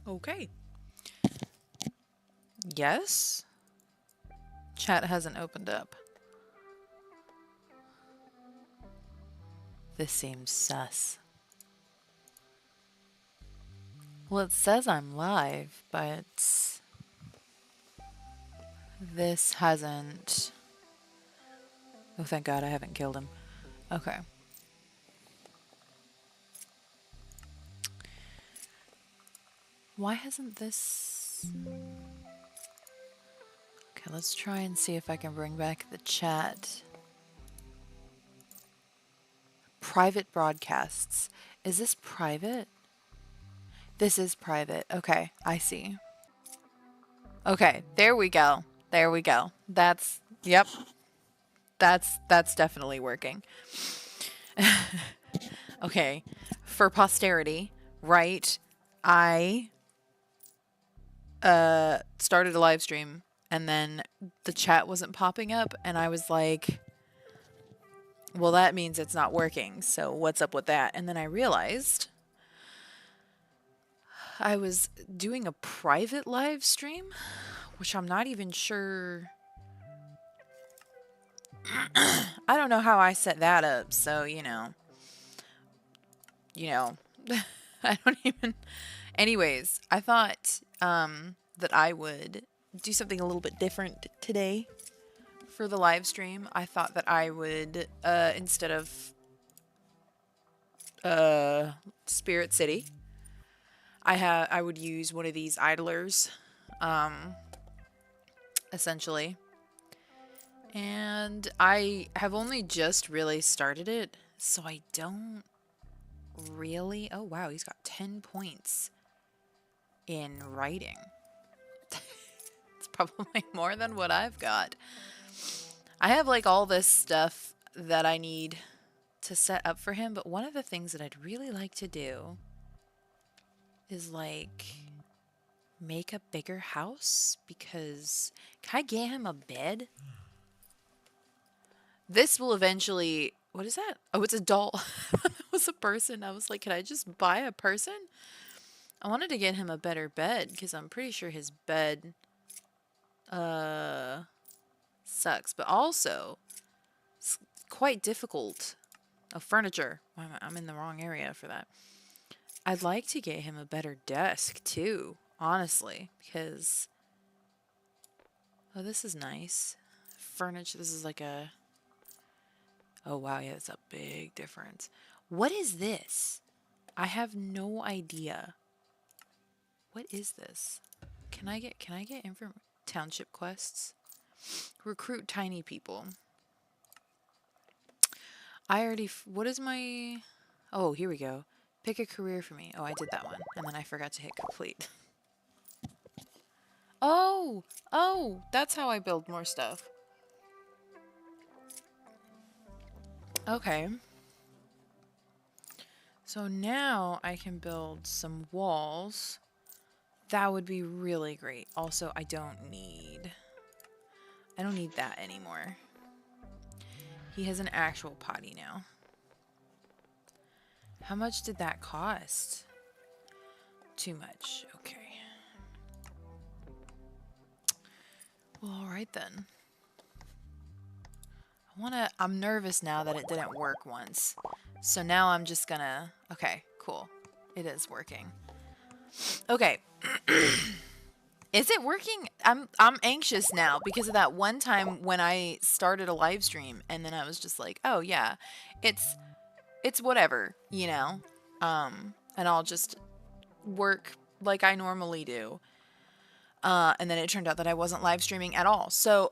Okay. Yes? Chat hasn't opened up. This seems sus. Well, it says I'm live, but this hasn't... Oh, thank God I haven't killed him. Okay. Why hasn't this... Okay, let's try and see if I can bring back the chat. Private broadcasts. Is this private? This is private. Okay, I see. Okay, there we go. There we go. That's, yep. That's definitely working. Okay, for posterity, right? I started a live stream and then the chat wasn't popping up and I was like, well, that means it's not working. So what's up with that? And then I realized I was doing a private live stream, which I'm not even sure. I don't know how I set that up. So, you know, I don't even. Anyways, I thought that I would do something a little bit different today for the live stream. I thought that I would, instead of Spirit City, I would use one of these idlers, essentially. And I have only just really started it, so I don't really... Oh, wow, he's got 10 points in writing. It's probably more than what I've got. I have, like, all this stuff that I need to set up for him, but one of the things that I'd really like to do is, like, make a bigger house, because... Can I get him a bed? This will eventually... What is that? Oh, it's a doll. It was a person. I was like, can I just buy a person? I wanted to get him a better bed, because I'm pretty sure his bed sucks. But also, it's quite difficult. Oh, furniture. I'm in the wrong area for that. I'd like to get him a better desk, too, honestly, because... Oh, this is nice. Furniture, this is like a... Oh, wow, yeah, that's a big difference. What is this? I have no idea. What is this? Can I get info? Township quests? Recruit tiny people. I already... What is my... Oh, here we go. Pick a career for me. Oh, I did that one. And then I forgot to hit complete. Oh! Oh! That's how I build more stuff. Okay. So now I can build some walls. That would be really great. Also, I don't need that anymore. He has an actual potty now. How much did that cost? Too much. Okay. Well, alright then. I'm nervous now that it didn't work once. So now I'm just gonna... Okay, cool. It is working. Okay. Is it working? I'm anxious now because of that one time when I started a live stream and then I was just like, oh yeah, it's whatever, you know? And I'll just work like I normally do. And then it turned out that I wasn't live streaming at all. So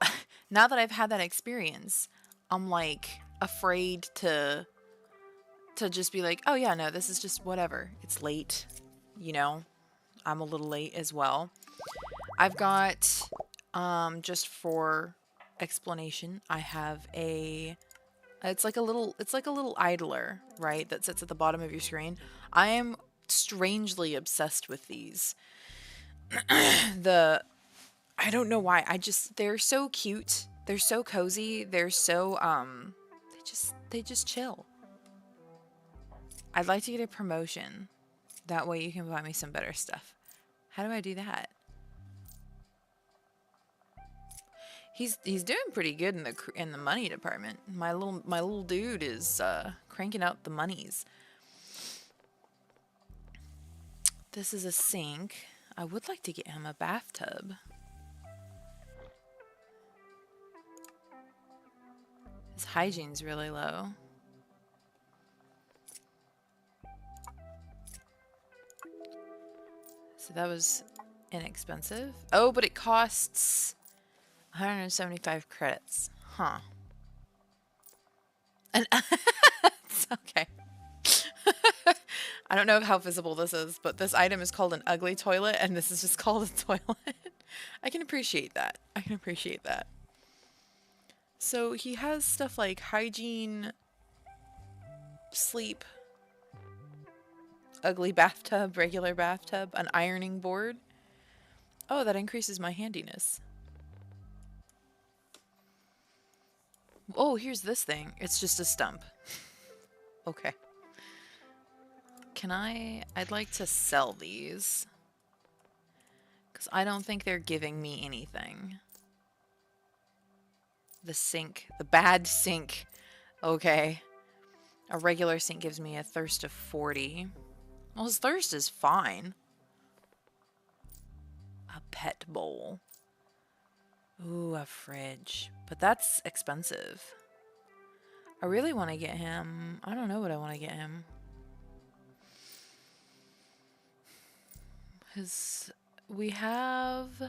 now that I've had that experience, I'm like afraid to just be like, oh yeah, no, this is just whatever. It's late, you know? I'm a little late as well. I've got, just for explanation, I have it's like a little idler, right? That sits at the bottom of your screen. I am strangely obsessed with these. I don't know why. They're so cute. They're so cozy. They're so, they just chill. I'd like to get a promotion. That way you can buy me some better stuff. How do I do that? He's doing pretty good in the money department. My little dude is cranking out the monies. This is a sink. I would like to get him a bathtub. His hygiene's really low. So that was inexpensive. Oh, but it costs 175 credits. Huh. And it's okay. I don't know how visible this is, but this item is called an ugly toilet, and this is just called a toilet. I can appreciate that. I can appreciate that. So he has stuff like hygiene, sleep, ugly bathtub, regular bathtub, an ironing board. Oh, that increases my handiness. Oh, here's this thing. It's just a stump. Okay. I'd like to sell these. Because I don't think they're giving me anything. The sink. The bad sink. Okay. A regular sink gives me a thirst of 40. Well, his thirst is fine. A pet bowl. Ooh, a fridge. But that's expensive. I really want to get him... I don't know what I want to get him. We have...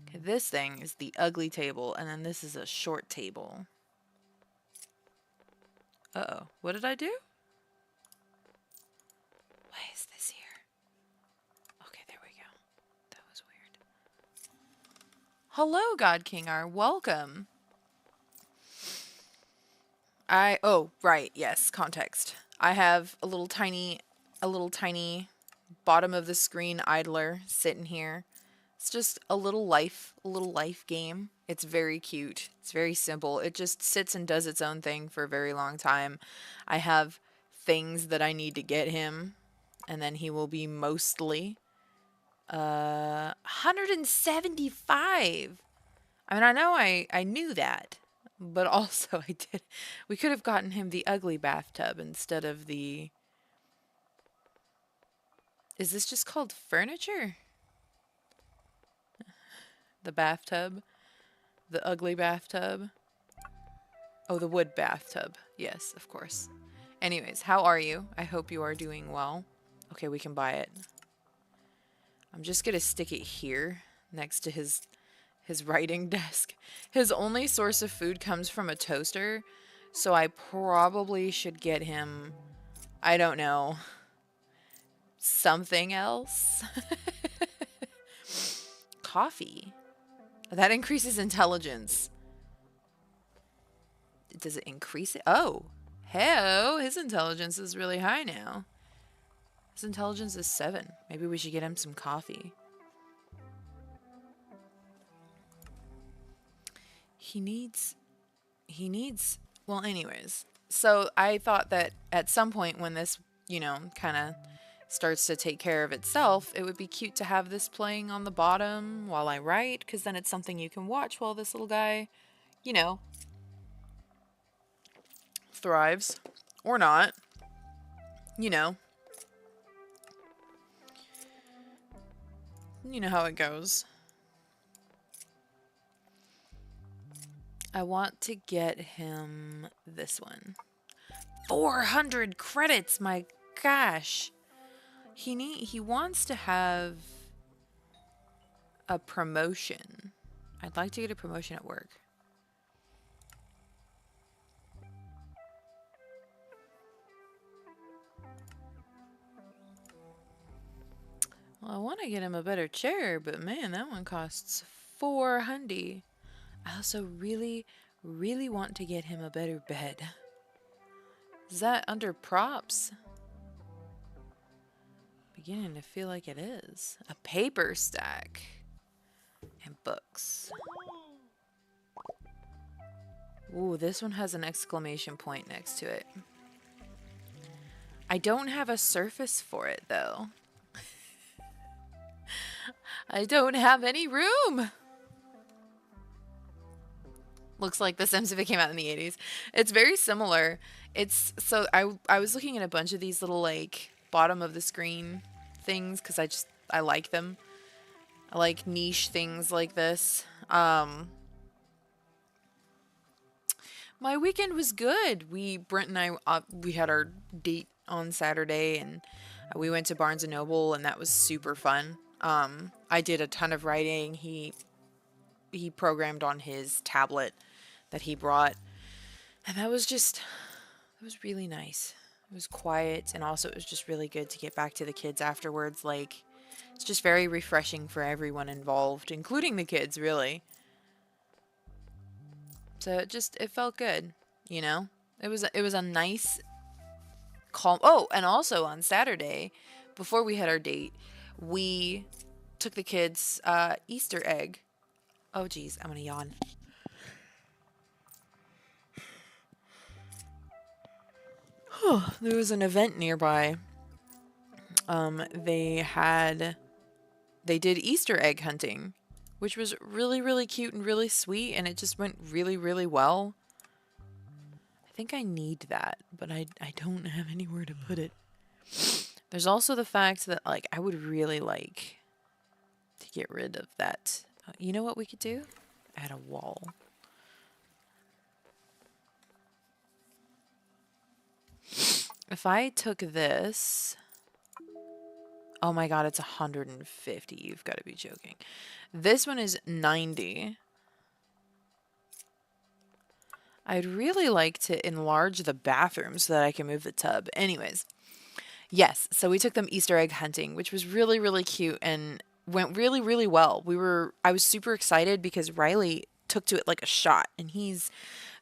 Okay, this thing is the ugly table, and then this is a short table. Uh-oh. What did I do? Why is this here? Okay, there we go. That was weird. Hello, God King R. Welcome. Oh, right. Yes, context. I have a little tiny bottom of the screen idler sitting here. It's just a little life game. It's very cute. It's very simple. It just sits and does its own thing for a very long time. I have things that I need to get him, and then he will be mostly 175. I mean, I know I knew that, but also I did. We could have gotten him the ugly bathtub instead of the... Is this just called furniture? The bathtub? The ugly bathtub? Oh, the wood bathtub. Yes, of course. Anyways, how are you? I hope you are doing well. Okay, we can buy it. I'm just gonna stick it here next to his writing desk. His only source of food comes from a toaster, so I probably should get him, I don't know, something else. Coffee. That increases intelligence. Does it increase it? Oh, hell, his intelligence is really high now. His intelligence is 7. Maybe we should get him some coffee. He needs, well, anyways. So I thought that at some point when this, you know, kind of starts to take care of itself, it would be cute to have this playing on the bottom while I write, because then it's something you can watch while this little guy, you know, thrives. Or not. You know. You know how it goes. I want to get him this one. 400 credits, my gosh. He wants to have a promotion. I'd like to get a promotion at work. Well, I want to get him a better chair, but man, that one costs 400. I also really, really want to get him a better bed. Is that under props? Beginning to feel like it is. A paper stack. And books. Ooh, this one has an exclamation point next to it. I don't have a surface for it, though. I don't have any room. Looks like The Sims if it came out in the 80s. It's very similar. It's so I was looking at a bunch of these little like bottom of the screen things because I like them. I like niche things like this. My weekend was good. Brent and I, we had our date on Saturday, and we went to Barnes and Noble, and that was super fun. I did a ton of writing. He programmed on his tablet that he brought, and it was really nice. It was quiet, and also it was just really good to get back to the kids afterwards. Like, it's just very refreshing for everyone involved, including the kids, really. So it felt good, you know? It was a nice calm. Oh, and also on Saturday, before we had our date, we took the kids Easter egg. Oh geez, I'm gonna yawn. There was an event nearby. They did Easter egg hunting, which was really, really cute and really sweet, and it just went really, really well. I think I need that, but I don't have anywhere to put it. There's also the fact that, like, I would really like to get rid of that. You know what we could do? Add a wall. If I took this... Oh my god, it's 150. You've got to be joking. This one is 90. I'd really like to enlarge the bathroom so that I can move the tub. Anyways, yes, so we took them Easter egg hunting, which was really, really cute and went really, really well. I was super excited because Riley took to it like a shot, and he's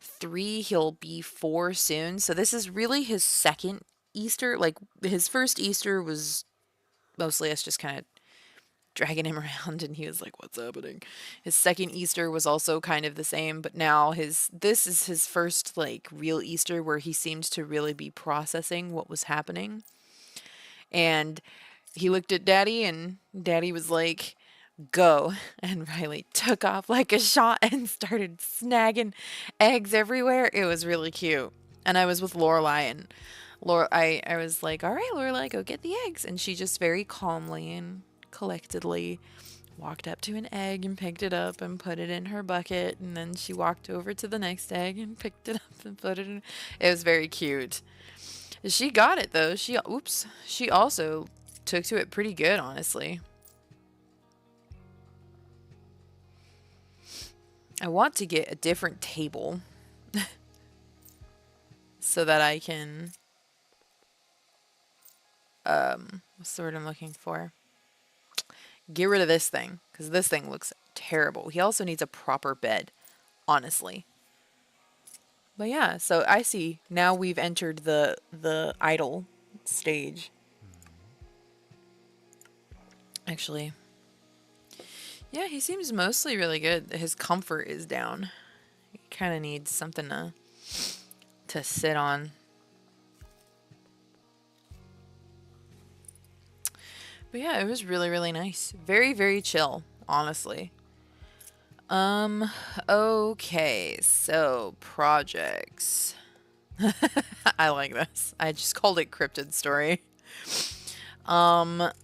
3, he'll be 4 soon. So this is really his second Easter. Like, his first Easter was mostly us just kind of dragging him around, and he was like, what's happening? His second Easter was also kind of the same, but now this is his first like real Easter where he seemed to really be processing what was happening. And he looked at Daddy, and Daddy was like, go. And Riley took off like a shot and started snagging eggs everywhere. It was really cute. And I was with Lorelai, and I was like, all right, Lorelai, go get the eggs. And she just very calmly and collectedly walked up to an egg and picked it up and put it in her bucket. And then she walked over to the next egg and picked it up and put it in. It was very cute. She got it, though. She also took to it pretty good, honestly. I want to get a different table so that I can... what's the word I'm looking for? Get rid of this thing, because this thing looks terrible. He also needs a proper bed, honestly. But yeah, so I see. Now we've entered the idle stage. Actually, yeah, he seems mostly really good. His comfort is down. He kind of needs something to sit on. But yeah, it was really, really nice. Very, very chill, honestly. Okay, so projects. I like this. I just called it Cryptid Story.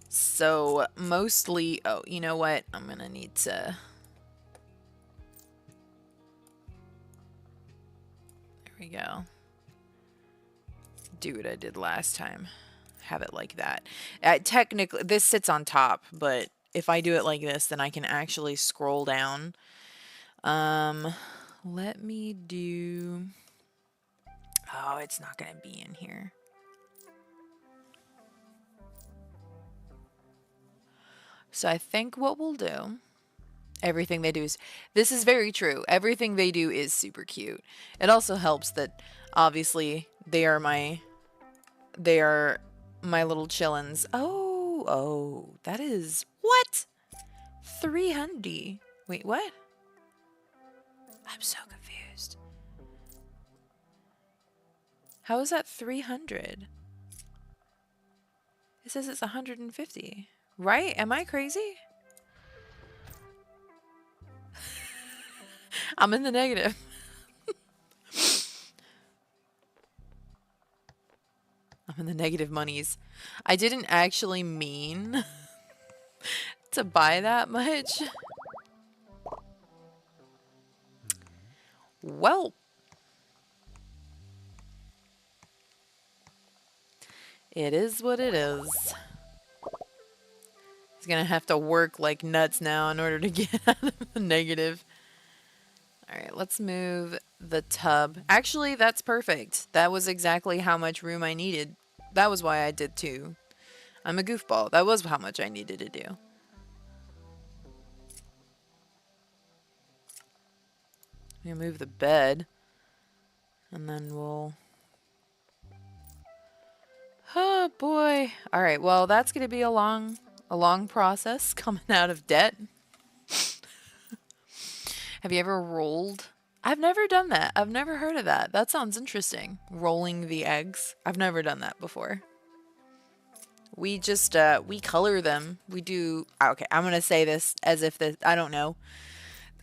So mostly, oh, you know what? I'm gonna need to... There we go. Do what I did last time. Have it like that. Technically, this sits on top, but if I do it like this, then I can actually scroll down. Let me do... Oh, it's not gonna be in here. So I think what we'll do, everything they do is, this is very true. Everything they do is super cute. It also helps that obviously they are my little chillins. Oh, that is, what? 300. Wait, what? I'm so confused. How is that 300? It says it's 150. Right? Am I crazy? I'm in the negative. I'm in the negative monies. I didn't actually mean to buy that much. Well, it is what it is. He's gonna have to work like nuts now in order to get out of the negative. Alright, let's move the tub. Actually, that's perfect. That was exactly how much room I needed. That was why I did 2. I'm a goofball. That was how much I needed to do. We'll move the bed. And then we'll... Oh, boy. Alright, well, that's going to be a long process coming out of debt. Have you ever rolled? I've never done that. I've never heard of that. That sounds interesting. Rolling the eggs. I've never done that before. We just, we color them. We do... Okay, I'm going to say this as if this... I don't know.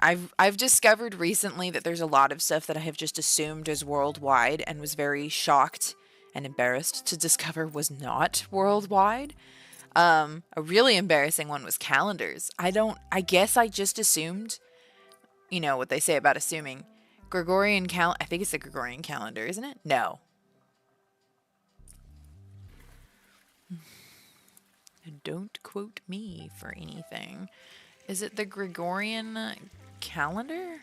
I've discovered recently that there's a lot of stuff that I have just assumed is worldwide and was very shocked and embarrassed to discover was not worldwide. A really embarrassing one was calendars. I guess I just assumed, you know, what they say about assuming. I think it's the Gregorian calendar, isn't it? No. Don't quote me for anything. Is it the Gregorian calendar?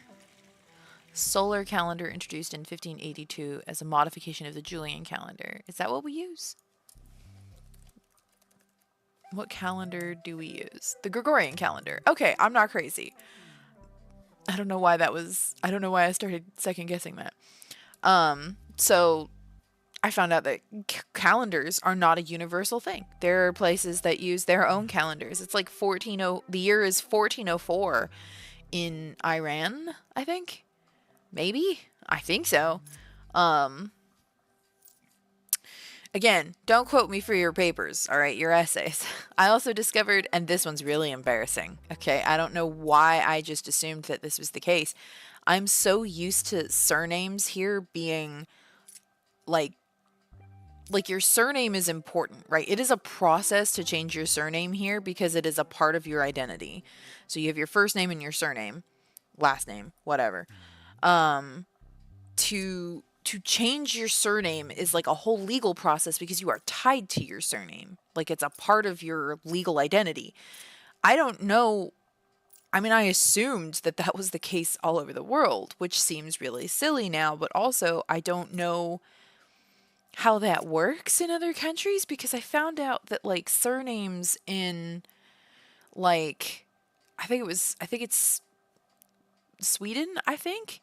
Solar calendar introduced in 1582 as a modification of the Julian calendar. Is that what we use? What calendar do we use? The Gregorian calendar. Okay, I'm not crazy. I don't know why I started second guessing that. So I found out that calendars are not a universal thing. There are places that use their own calendars. It's like the year is 1404 in Iran, I think. Maybe? I think so. Again, don't quote me for your papers, all right, your essays. I also discovered, and this one's really embarrassing, okay? I don't know why I just assumed that this was the case. I'm so used to surnames here being like your surname is important, right? It is a process to change your surname here because it is a part of your identity. So you have your first name and your surname, last name, whatever. To change your surname is like a whole legal process because you are tied to your surname. Like it's a part of your legal identity. I don't know. I mean, I assumed that that was the case all over the world, which seems really silly now, but also I don't know how that works in other countries because I found out that like surnames in like I think it's Sweden, I think.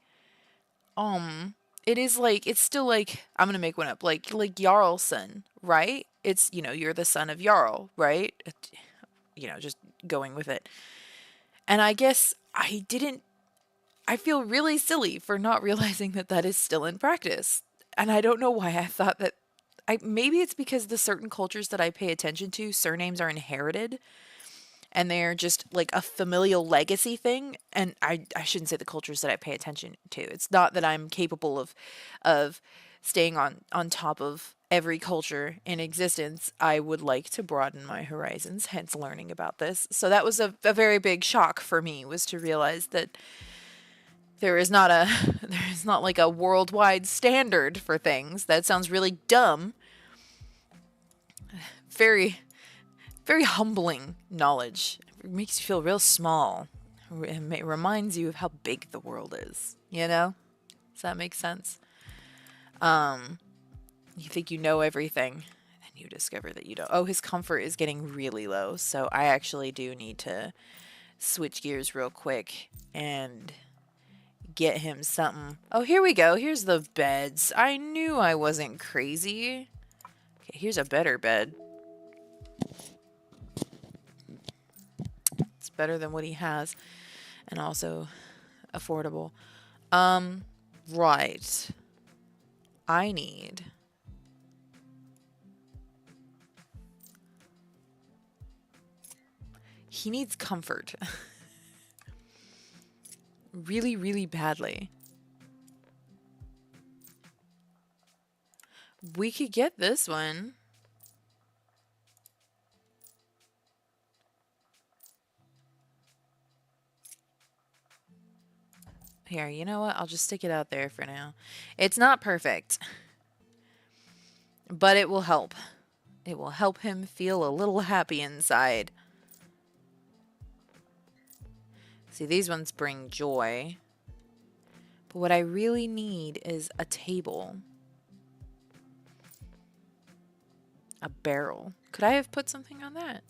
It is like it's still like I'm gonna make one up like Jarlson, right? It's you're the son of Jarl, right? Just going with it. And I guess I feel really silly for not realizing that that is still in practice. And I don't know why I thought that. Maybe it's because the certain cultures that I pay attention to, surnames are inherited. And they're just like a familial legacy thing. And I shouldn't say the cultures that I pay attention to. It's not that I'm capable of staying on top of every culture in existence. I would like to broaden my horizons, hence learning about this. So that was a very big shock for me, was to realize that there is not like a worldwide standard for things. That sounds really dumb. Very, very humbling knowledge. It makes you feel real small. It reminds you of how big the world is. You know? Does that make sense? You think you know everything, and you discover that you don't. Oh, his comfort is getting really low, so I actually do need to switch gears real quick and get him something. Oh, here we go. Here's the beds. I knew I wasn't crazy. Okay, here's a better bed. It's better than what he has, and also affordable. Right. I need... He needs comfort. really, really badly. We could get this one. Here, you know what? I'll just stick it out there for now. It's not perfect, but it will help. It will help him feel a little happy inside. See, these ones bring joy. But what I really need is a table. A barrel. Could I have put something on that?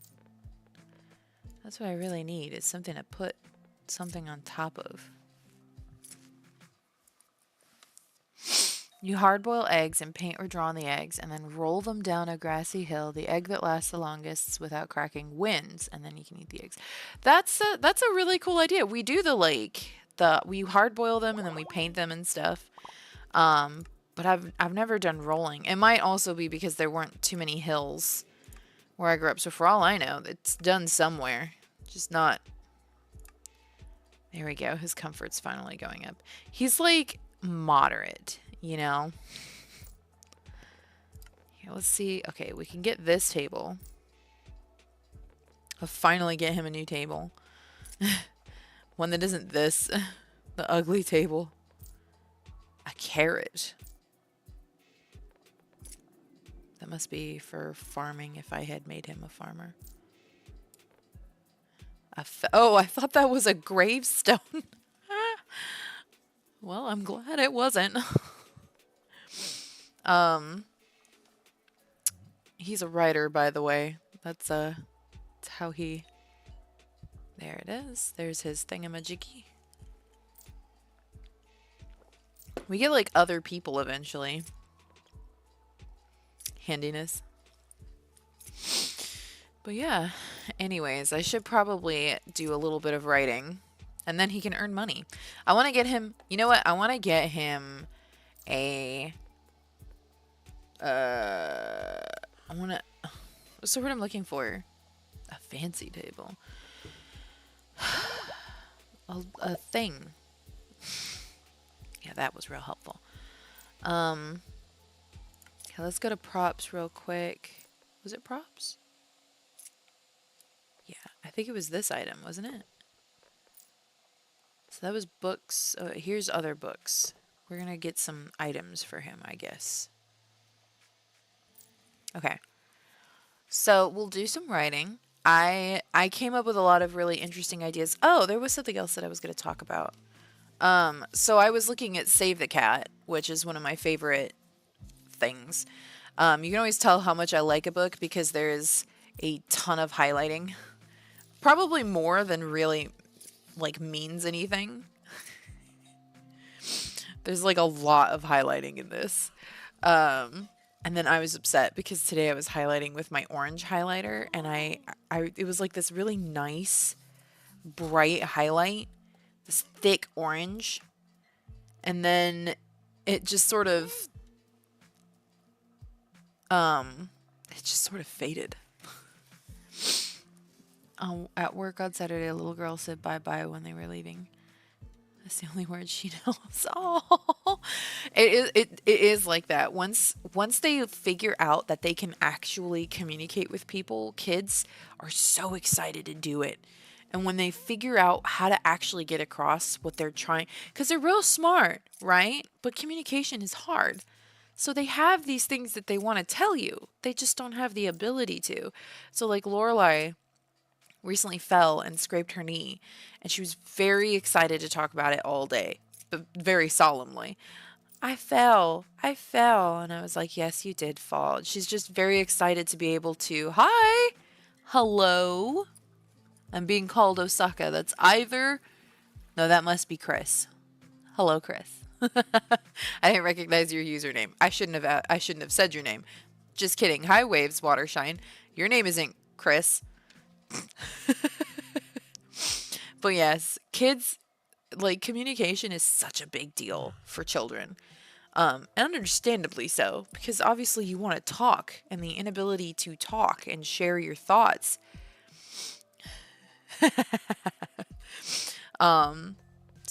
That's what I really need, is something to put something on top of. You hard-boil eggs and paint or draw on the eggs, and then roll them down a grassy hill. The egg that lasts the longest without cracking wins, and then you can eat the eggs. That's a really cool idea. We do we hard-boil them and then we paint them and stuff. But I've never done rolling. It might also be because there weren't too many hills where I grew up. So for all I know, it's done somewhere, just not. There we go. His comfort's finally going up. He's like moderate. You know? Here, let's see. Okay, we can get this table. I'll finally get him a new table. One that isn't this. The ugly table. A carrot. That must be for farming if I had made him a farmer. Oh, I thought that was a gravestone. Well, I'm glad it wasn't. He's a writer, by the way. That's how he. There it is. There's his thingamajiggy. We get like other people eventually. Handiness. But yeah. Anyways, I should probably do a little bit of writing, and then he can earn money. I want to get him. You know what? I want to get him a. I want to. What's the word I'm looking for? A fancy table. A thing. Yeah, that was real helpful. Okay, let's go to props real quick. Was it props? Yeah, I think it was this item, wasn't it? So that was books. Here's other books. We're gonna get some items for him, I guess. Okay. So we'll do some writing. I came up with a lot of really interesting ideas. Oh, there was something else that I was going to talk about. So I was looking at Save the Cat, which is one of my favorite things. You can always tell how much I like a book because there's a ton of highlighting. Probably more than really like means anything. There's like a lot of highlighting in this. And then I was upset because today I was highlighting with my orange highlighter, and it was like this really nice, bright highlight, this thick orange, and then it just sort of, faded. At work on Saturday, a little girl said bye-bye when they were leaving. That's the only word she knows. Oh, it is like that. Once they figure out that they can actually communicate with people, kids are so excited to do it. And when they figure out how to actually get across what they're trying, because they're real smart, right? But communication is hard. So they have these things that they want to tell you. They just don't have the ability to. So like Lorelai recently fell and scraped her knee, and she was very excited to talk about it all day, but very solemnly. I fell. And I was like, yes, you did fall. She's just very excited to be able to, hi, hello. I'm being called Osaka. That's either, no, that must be Chris. Hello, Chris. I didn't recognize your username. I shouldn't have said your name. Just kidding. Hi, Waves, Watershine. Your name isn't Chris. But yes, kids, like, communication is such a big deal for children. And understandably so, because obviously you want to talk, and the inability to talk and share your thoughts.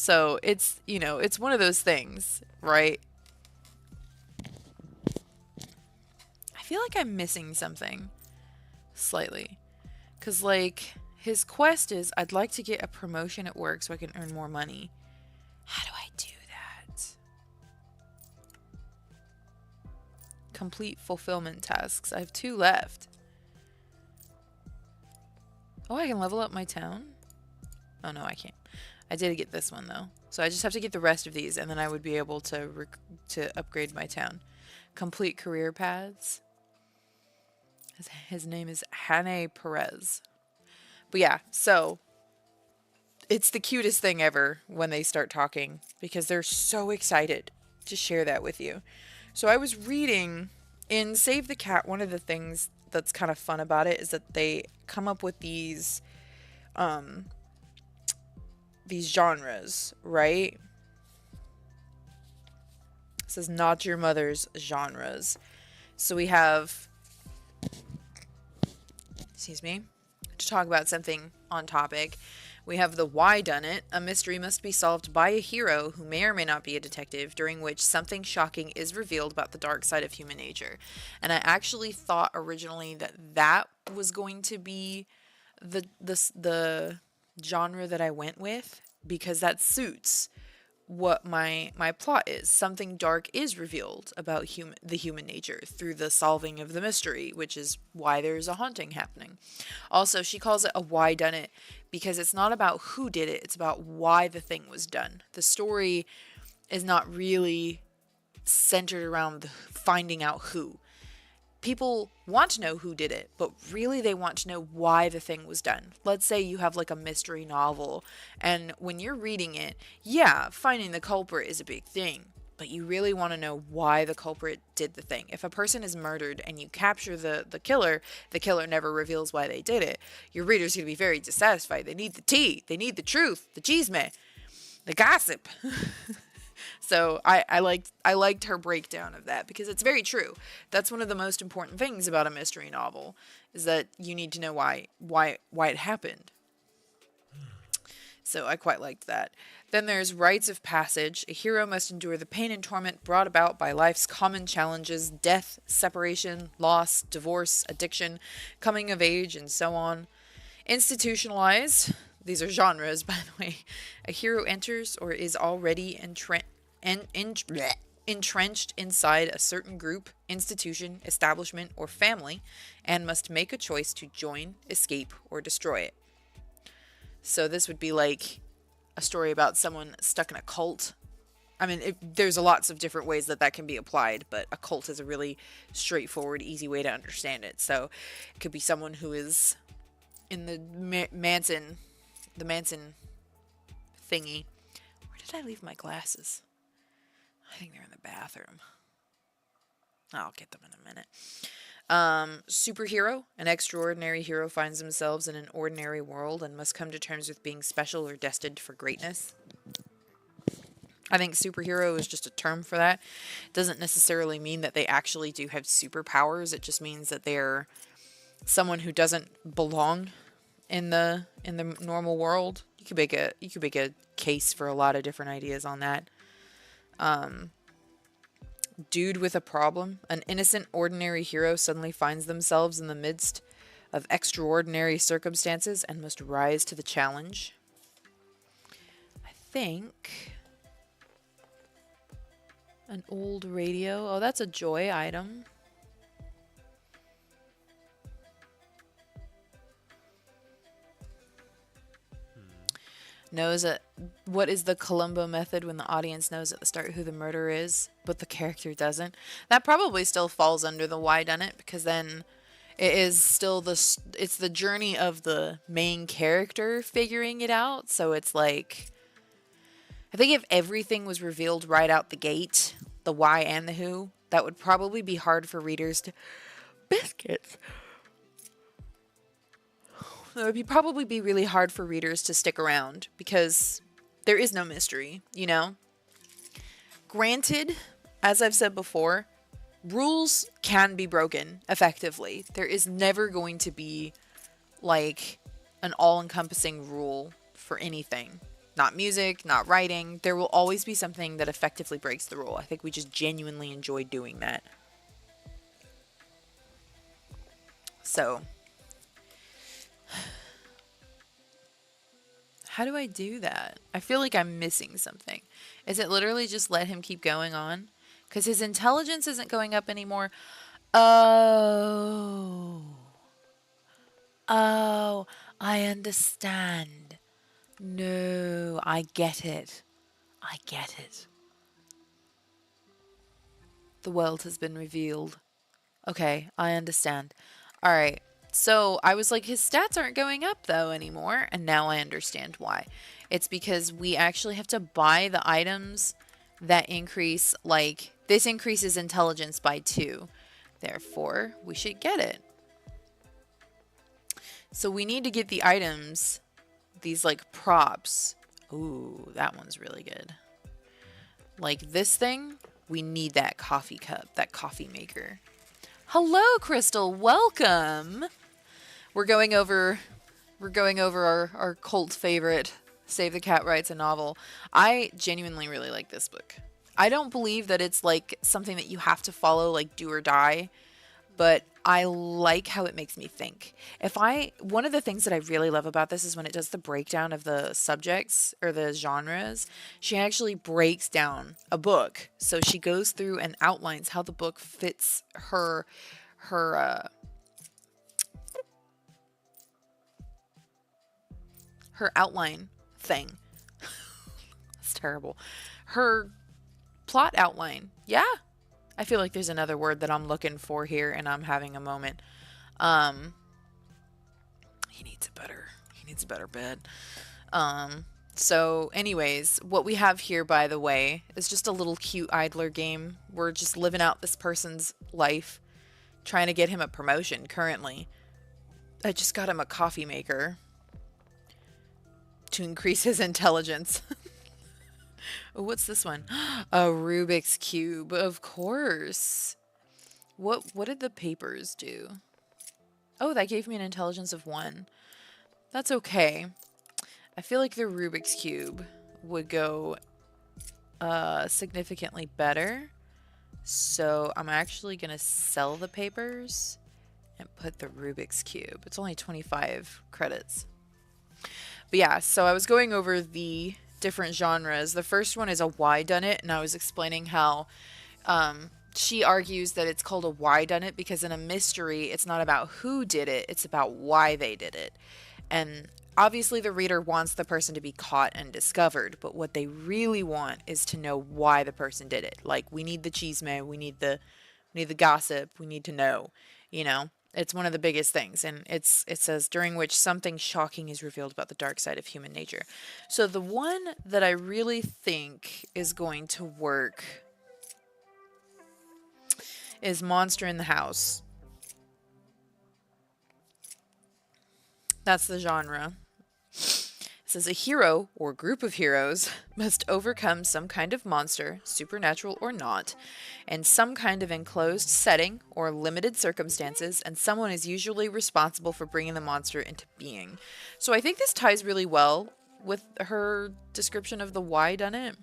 So it's, you know, it's one of those things, right? I feel like I'm missing something slightly. Because, like, his quest is, I'd like to get a promotion at work so I can earn more money. How do I do that? Complete fulfillment tasks. I have 2 left. Oh, I can level up my town? Oh, no, I can't. I did get this one, though. So I just have to get the rest of these, and then I would be able to upgrade my town. Complete career paths. His name is Hane Perez. But yeah, so it's the cutest thing ever when they start talking because they're so excited to share that with you. So I was reading in Save the Cat, one of the things that's kind of fun about it is that they come up with these genres, right? It says not your mother's genres. So we have, excuse me, to talk about something on topic. We have the Why Done It. A mystery must be solved by a hero who may or may not be a detective, during which something shocking is revealed about the dark side of human nature. And I actually thought originally that that was going to be the genre that I went with, because that suits what my plot is. Something dark is revealed about the human nature through the solving of the mystery, which is why there's a haunting happening. Also, she calls it a why done it because it's not about who did it, it's about why the thing was done. The story is not really centered around finding out who. People want to know who did it, but really they want to know why the thing was done. Let's say you have like a mystery novel, and when you're reading it, yeah, finding the culprit is a big thing, but you really want to know why the culprit did the thing. If a person is murdered and you capture the killer never reveals why they did it. Your reader's going to be very dissatisfied. They need the tea, they need the truth, the chisme, the gossip. So I liked her breakdown of that because it's very true. That's one of the most important things about a mystery novel is that you need to know why it happened. So I quite liked that. Then there's rites of passage. A hero must endure the pain and torment brought about by life's common challenges: death, separation, loss, divorce, addiction, coming of age, and so on. Institutionalized. These are genres, by the way. A hero enters or is already entrenched inside a certain group, institution, establishment, or family, and must make a choice to join, escape, or destroy it. So this would be like a story about someone stuck in a cult. I mean, there's lots of different ways that can be applied, but a cult is a really straightforward, easy way to understand it. So it could be someone who is in the Manson thingy. Where did I leave my glasses? I think they're in the bathroom. I'll get them in a minute. Superhero. An extraordinary hero finds themselves in an ordinary world and must come to terms with being special or destined for greatness. I think superhero is just a term for that. It doesn't necessarily mean that they actually do have superpowers. It just means that they're someone who doesn't belong in the normal world. You could make a case for a lot of different ideas on that. Dude with a problem. An innocent, ordinary hero suddenly finds themselves in the midst of extraordinary circumstances and must rise to the challenge. I think an old radio. Oh, that's a joy item. Knows what is the Columbo method when the audience knows at the start who the murderer is, but the character doesn't. That probably still falls under the why done it, because then it is still it's the journey of the main character figuring it out. So it's like, I think if everything was revealed right out the gate, the why and the who, that would probably be hard for readers to biscuits. It would probably be really hard for readers to stick around because there is no mystery, you know? Granted, as I've said before, rules can be broken effectively. There is never going to be like an all-encompassing rule for anything. not music, not writing. There will always be something that effectively breaks the rule. I think we just genuinely enjoy doing that. So, how do I do that? I feel like I'm missing something. Is it literally just let him keep going on? Because his intelligence isn't going up anymore. Oh. Oh, I understand. No, I get it. I get it. The world has been revealed. Okay, I understand. All right. So I was like, his stats aren't going up though anymore. And now I understand why. It's because we actually have to buy the items that increase, like, this increases intelligence by 2. Therefore, we should get it. So we need to get the items, these like props. Ooh, that one's really good. Like this thing, we need that coffee cup, that coffee maker. Hello, Crystal. Welcome. We're going over our cult favorite, Save the Cat Writes a Novel. I genuinely really like this book. I don't believe that it's like something that you have to follow, like do or die, but I like how it makes me think. One of the things that I really love about this is when it does the breakdown of the subjects or the genres, she actually breaks down a book. So she goes through and outlines how the book fits her outline thing. That's terrible. Her plot outline. Yeah. I feel like there's another word that I'm looking for here and I'm having a moment. He needs a better bed. So anyways, what we have here, by the way, is just a little cute idler game. We're just living out this person's life, trying to get him a promotion currently. I just got him a coffee maker to increase his intelligence. Oh, what's this one? A Rubik's Cube, of course. What did the papers do? Oh, that gave me an intelligence of 1. That's okay. I feel like the Rubik's Cube would go significantly better. So I'm actually going to sell the papers and put the Rubik's Cube. It's only 25 credits. But yeah, so I was going over the different genres. The first one is a whodunit, and I was explaining how she argues that it's called a whodunit because in a mystery, it's not about who did it, it's about why they did it. And obviously the reader wants the person to be caught and discovered, but what they really want is to know why the person did it. Like, we need the chisme, we need the gossip, we need to know, you know? It's one of the biggest things, and it says, during which something shocking is revealed about the dark side of human nature. So the one that I really think is going to work is Monster in the House. That's the genre. It says a hero, or group of heroes, must overcome some kind of monster, supernatural or not, in some kind of enclosed setting or limited circumstances, and someone is usually responsible for bringing the monster into being. So I think this ties really well with her description of the whodunit.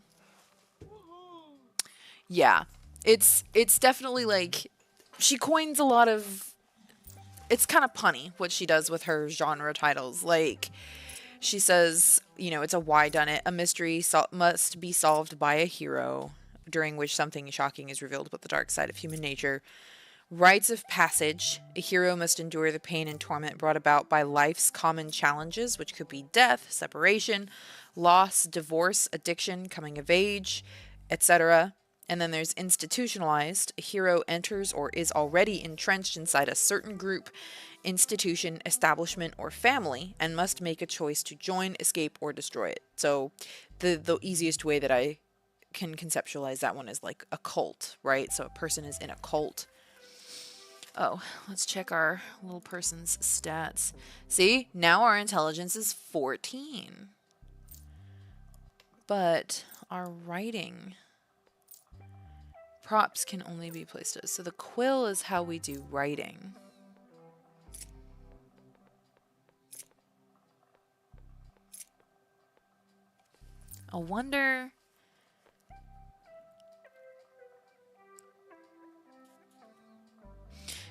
Yeah, it's definitely like, she coins a lot of, it's kind of punny what she does with her genre titles. Like, she says, you know, it's a whodunit. A mystery must be solved by a hero, during which something shocking is revealed about the dark side of human nature. Rites of passage. A hero must endure the pain and torment brought about by life's common challenges, which could be death, separation, loss, divorce, addiction, coming of age, etc. And then there's institutionalized. A hero enters or is already entrenched inside a certain group, institution, establishment, or family, and must make a choice to join, escape, or destroy it. So the easiest way that I can conceptualize that one is like a cult, right? So a person is in a cult. Oh, let's check our little person's stats. See, now our intelligence is 14. But our writing props can only be placed as. So the quill is how we do writing. I wonder...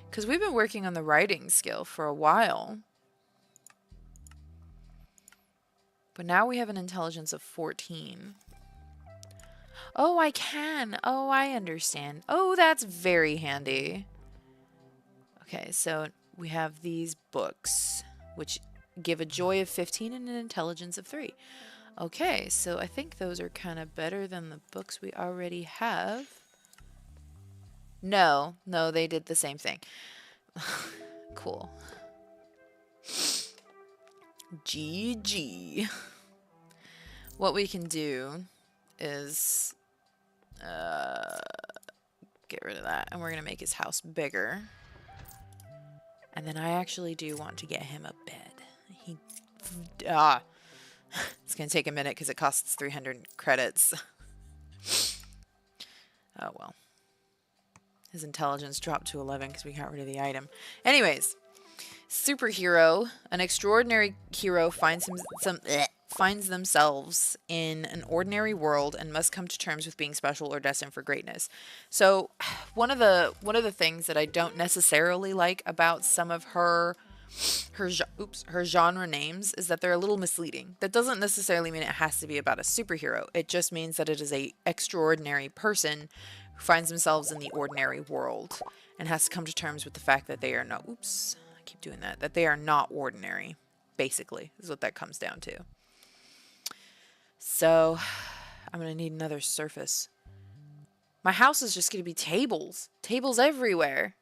Because we've been working on the writing skill for a while. But now we have an intelligence of 14. Oh, I can. Oh, I understand. Oh, that's very handy. Okay, so we have these books, which give a joy of 15 and an intelligence of 3. Okay, so I think those are kind of better than the books we already have. No, they did the same thing. Cool. GG. What we can do is get rid of that, and we're gonna make his house bigger. And then I actually do want to get him a bed. It's gonna take a minute because it costs 300 credits. Oh well. His intelligence dropped to 11 because we got rid of the item. Anyways, superhero. An extraordinary hero finds themselves in an ordinary world and must come to terms with being special or destined for greatness. So, one of the things that I don't necessarily like about some of her genre names is that they're a little misleading. That doesn't necessarily mean it has to be about a superhero. It just means that it is a extraordinary person who finds themselves in the ordinary world and has to come to terms with the fact that they are not, I keep doing that they are not ordinary, basically, is what that comes down to. So, I'm going to need another surface. My house is just going to be tables. Tables everywhere.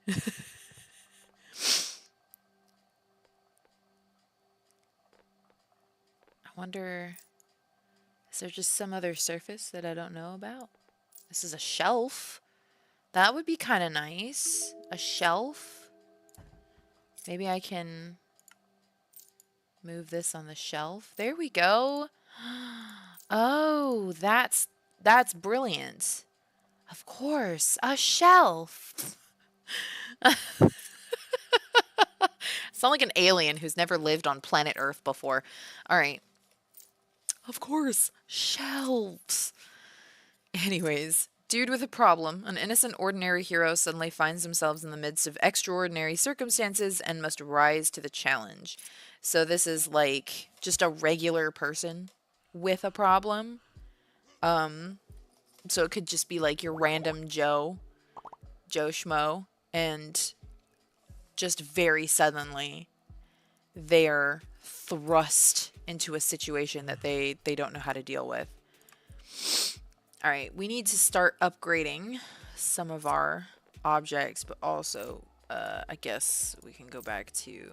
I wonder, is there just some other surface that I don't know about? This is a shelf. That would be kind of nice. A shelf. Maybe I can move this on the shelf. There we go. Oh, that's brilliant. Of course, a shelf. Sound like an alien who's never lived on planet Earth before. All right. Of course, shelves. Anyways, dude with a problem, an innocent ordinary hero suddenly finds themselves in the midst of extraordinary circumstances and must rise to the challenge. So this is like just a regular person with a problem. So it could just be like your random Joe Schmo, and just very suddenly they're thrust into a situation that they don't know how to deal with. All right, we need to start upgrading some of our objects, but also I guess we can go back to...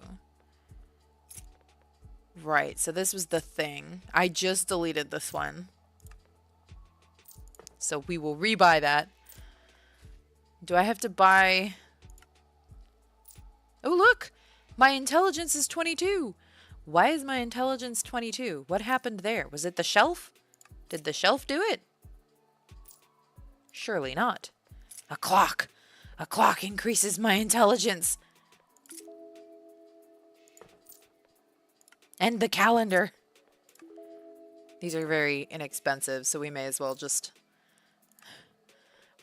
Right, so this was the thing. I just deleted this one. So we will rebuy that. Do I have to buy... Oh, look! My intelligence is 22! Why is my intelligence 22? What happened there? Was it the shelf? Did the shelf do it? Surely not. A clock! A clock increases my intelligence! And the calendar! These are very inexpensive, so we may as well just...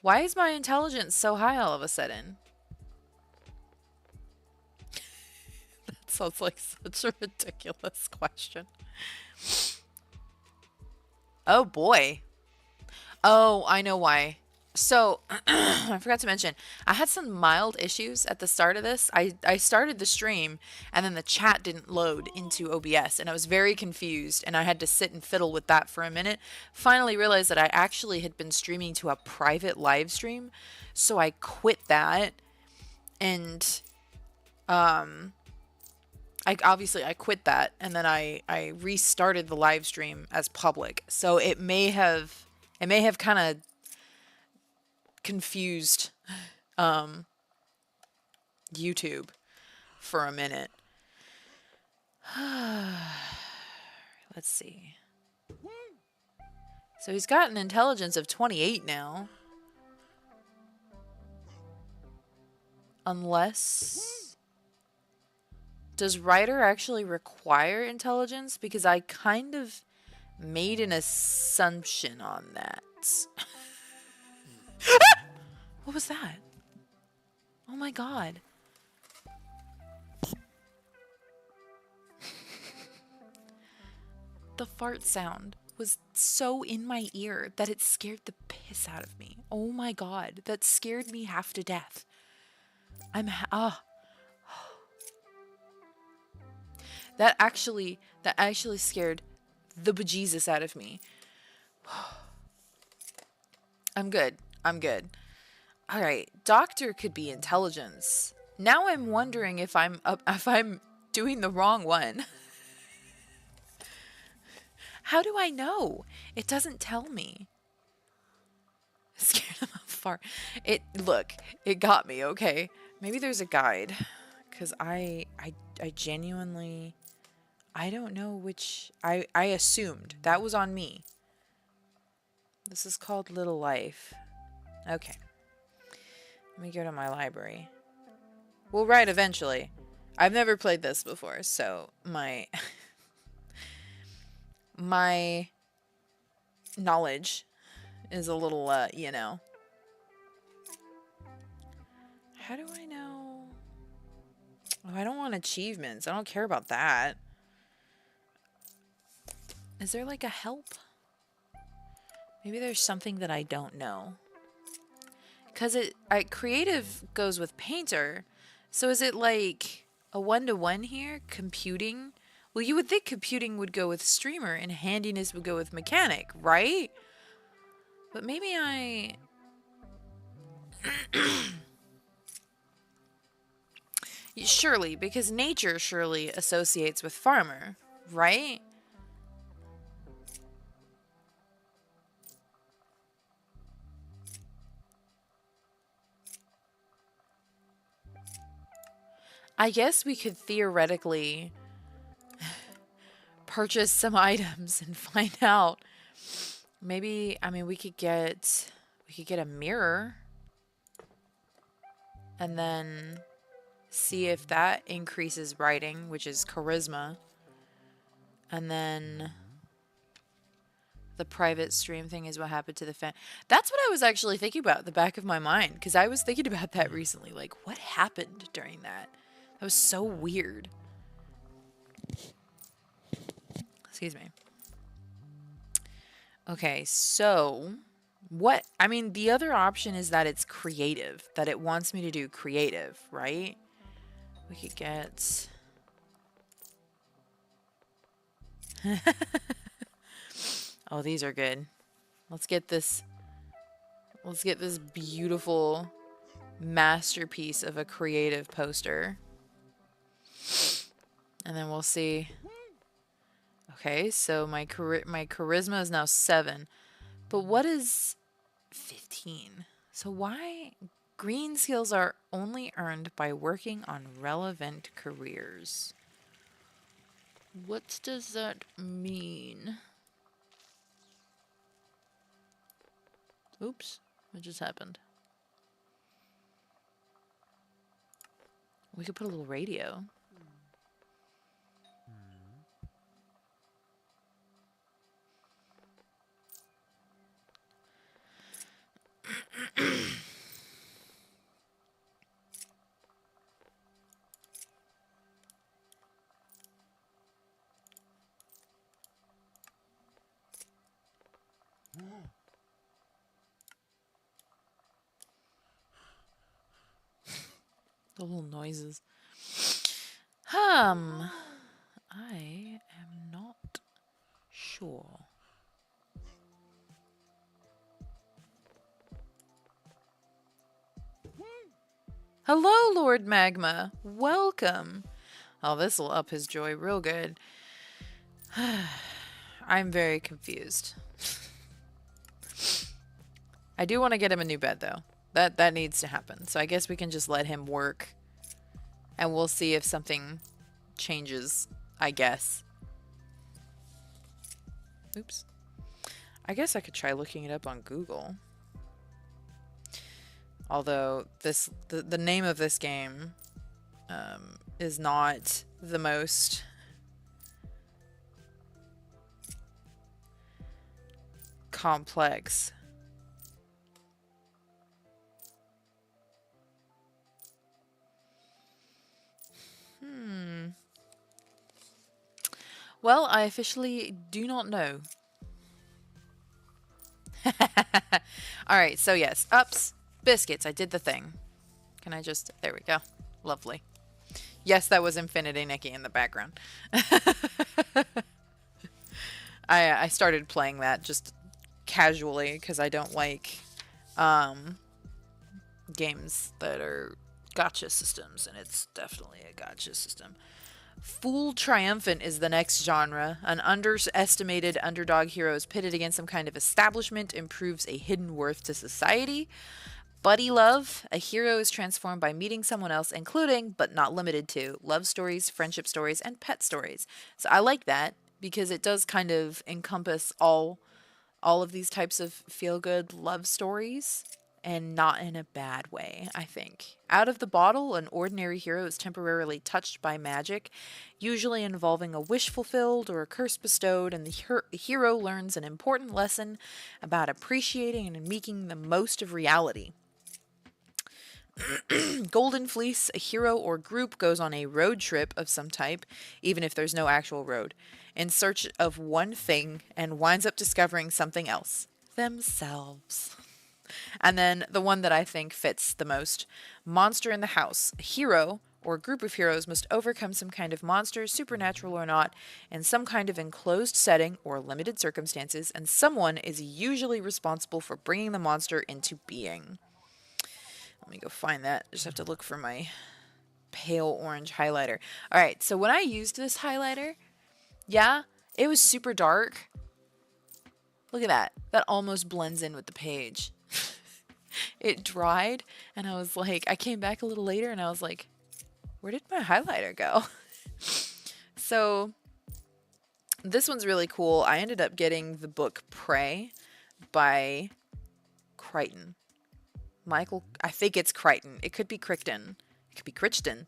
Why is my intelligence so high all of a sudden? That sounds like such a ridiculous question. Oh boy. Oh, I know why. So, I forgot to mention, I had some mild issues at the start of this. I started the stream, and then the chat didn't load into OBS, and I was very confused, and I had to sit and fiddle with that for a minute. Finally realized that I actually had been streaming to a private live stream, so I quit that, and I quit that, and then I restarted the live stream as public. So it may have kind of confused YouTube for a minute. Let's see. So he's got an intelligence of 28 now. Unless... Does writer actually require intelligence? Because I kind of made an assumption on that. What was that? Oh my god. The fart sound was so in my ear that it scared the piss out of me. Oh my god, that scared me half to death. That actually scared the bejesus out of me. I'm good. I'm good. All right, doctor could be intelligence. Now I'm wondering if I'm doing the wrong one. How do I know? It doesn't tell me. Scared of a fart. Look, it got me, okay? Maybe there's a guide. Cause I genuinely, I don't know which, I assumed. That was on me. This is called Little Life. Okay. Let me go to my library. We'll write eventually. I've never played this before, so my my knowledge is a little, you know. How do I know? Oh, I don't want achievements. I don't care about that. Is there like a help? Maybe there's something that I don't know. Because creative goes with painter. So is it like a one-to-one here? Computing? Well, you would think computing would go with streamer and handiness would go with mechanic, right? But maybe I... Surely, because nature surely associates with farmer, right? I guess we could theoretically purchase some items and find out. Maybe, I mean, we could get a mirror and then see if that increases writing, which is charisma. And then the private stream thing is what happened to the fan. That's what I was actually thinking about at the back of my mind, because I was thinking about that recently. Like, what happened during that? That was so weird. Excuse me. Okay, so what? I mean, the other option is that it's creative, that it wants me to do creative, right? We could get... Oh, these are good. Let's get this beautiful masterpiece of a creative poster. And then we'll see. Okay, so my charisma is now 7. But what is 15? So why green skills are only earned by working on relevant careers? What does that mean? Oops, what just happened? We could put a little radio. The little noises. I am not sure. Hello, Lord Magma. Welcome. Oh, this will up his joy real good. I'm very confused. I do want to get him a new bed, though. That needs to happen. So I guess we can just let him work. And we'll see if something changes, I guess. Oops. I guess I could try looking it up on Google. Although the name of this game is not the most complex. Well, I officially do not know. Alright, so yes, ups, biscuits, I did the thing. Can I just, there we go. Lovely. Yes, that was Infinity Nikki in the background. I started playing that just casually because I don't like games that are gotcha systems, and it's definitely a gotcha system. Fool triumphant is the next genre. An underestimated underdog hero is pitted against some kind of establishment and proves a hidden worth to society. Buddy love. A hero is transformed by meeting someone else, including, but not limited to, love stories, friendship stories, and pet stories. So I like that because it does kind of encompass all of these types of feel-good love stories, and not in a bad way, I think. Out of the bottle, an ordinary hero is temporarily touched by magic, usually involving a wish fulfilled or a curse bestowed, and the hero learns an important lesson about appreciating and making the most of reality. Golden Fleece, a hero or group goes on a road trip of some type, even if there's no actual road, in search of one thing and winds up discovering something else. Themselves. And then the one that I think fits the most, Monster in the House. A hero or group of heroes must overcome some kind of monster, supernatural or not, in some kind of enclosed setting or limited circumstances, and someone is usually responsible for bringing the monster into being. Let me go find that. Just have to look for my pale orange highlighter. Alright, so when I used this highlighter, yeah, it was super dark. Look at that. That almost blends in with the page. It dried, and I was like, I came back a little later, and I was like, where did my highlighter go? So, this one's really cool. I ended up getting the book Prey by Crichton. Michael, I think it's Crichton. It could be Crichton. It could be Crichton.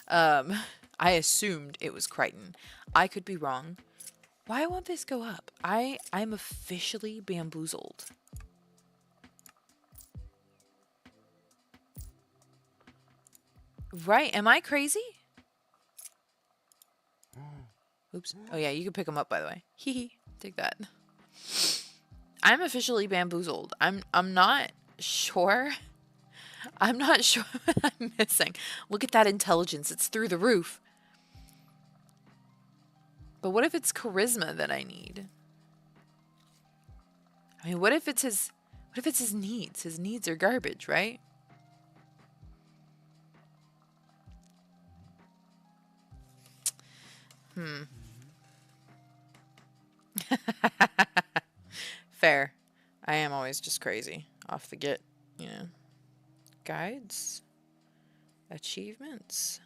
I assumed it was Crichton. I could be wrong. Why won't this go up? I'm officially bamboozled. Right, am I crazy? Oops. Oh yeah, you can pick them up, by the way. Hee hee. Take that. I'm officially bamboozled. I'm not sure. I'm not sure what I'm missing. Look at that intelligence. It's through the roof. But what if it's charisma that I need? I mean, what if it's his needs? His needs are garbage, right? Fair. I am always just crazy. Off the get, you know. Guides. Achievements.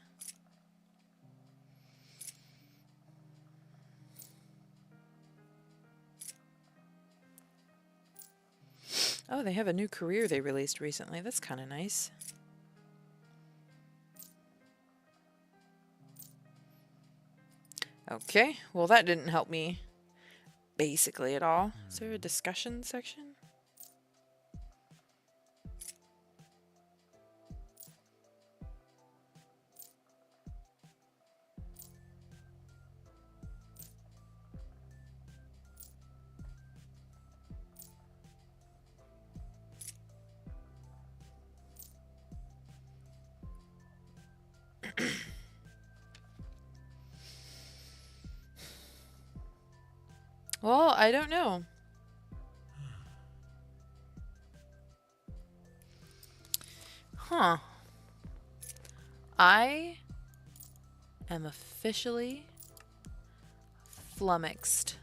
Oh, they have a new career they released recently. That's kind of nice. Okay, well that didn't help me basically at all. Is there a discussion section? Well, I don't know. Huh. I am officially flummoxed.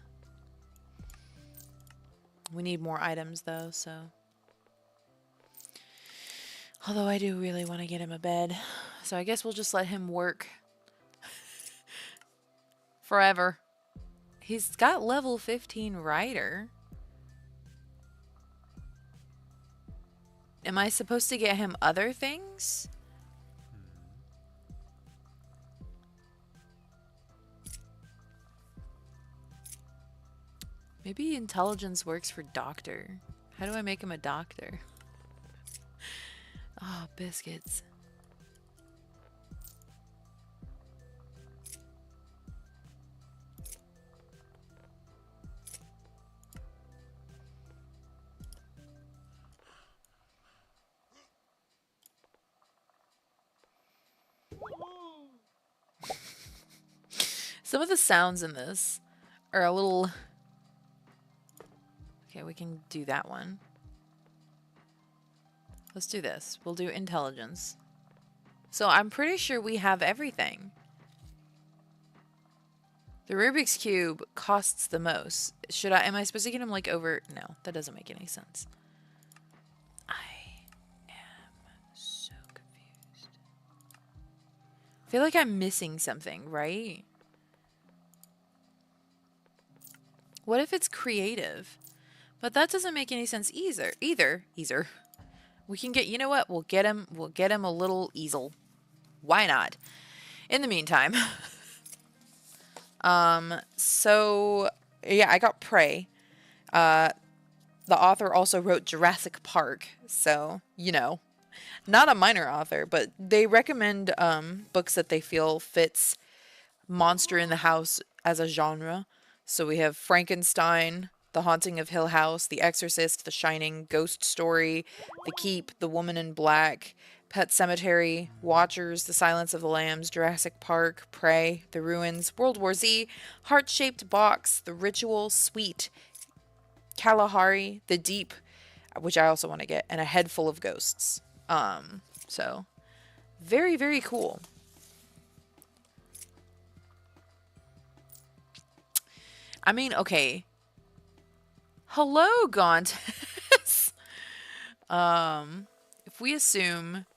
We need more items though, so. Although I do really want to get him a bed. So I guess we'll just let him work forever. He's got level 15 rider. Am I supposed to get him other things? Maybe intelligence works for doctor. How do I make him a doctor? Oh, biscuits. Some of the sounds in this are a little... Okay, we can do that one. Let's do this. We'll do intelligence. So I'm pretty sure we have everything. The Rubik's Cube costs the most. Am I supposed to get him like over? No, that doesn't make any sense. I am so confused. I feel like I'm missing something, right? What if it's creative? But that doesn't make any sense either. We can get, you know what? We'll get him a little easel. Why not? In the meantime, so yeah, I got Prey. The author also wrote Jurassic Park, so, you know, not a minor author, but they recommend books that they feel fits monster in the house as a genre. So we have Frankenstein, The Haunting of Hill House, The Exorcist, The Shining, Ghost Story, The Keep, The Woman in Black, Pet Sematary, Watchers, The Silence of the Lambs, Jurassic Park, Prey, The Ruins, World War Z, Heart-Shaped Box, The Ritual, Sweet, Kalahari, The Deep, which I also want to get, and A Head Full of Ghosts. So very, very cool. I mean, okay. Hello, Gauntus. If we assume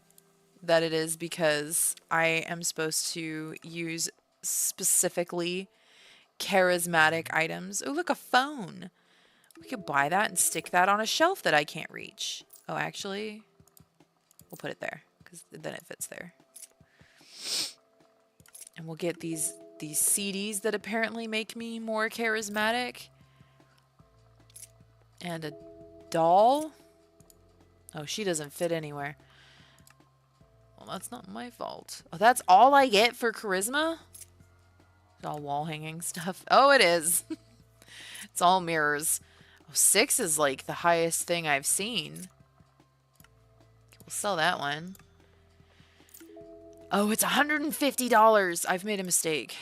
that it is because I am supposed to use specifically charismatic items. Oh, look, a phone. We could buy that and stick that on a shelf that I can't reach. Oh, actually, we'll put it there because then it fits there. And we'll get these CDs that apparently make me more charismatic. And a doll. Oh, she doesn't fit anywhere. Well, that's not my fault. Oh, that's all I get for charisma? It's all wall hanging stuff. Oh, it is. It's all mirrors. Oh, 6 is like the highest thing I've seen. We'll sell that one. Oh, it's $150. I've made a mistake.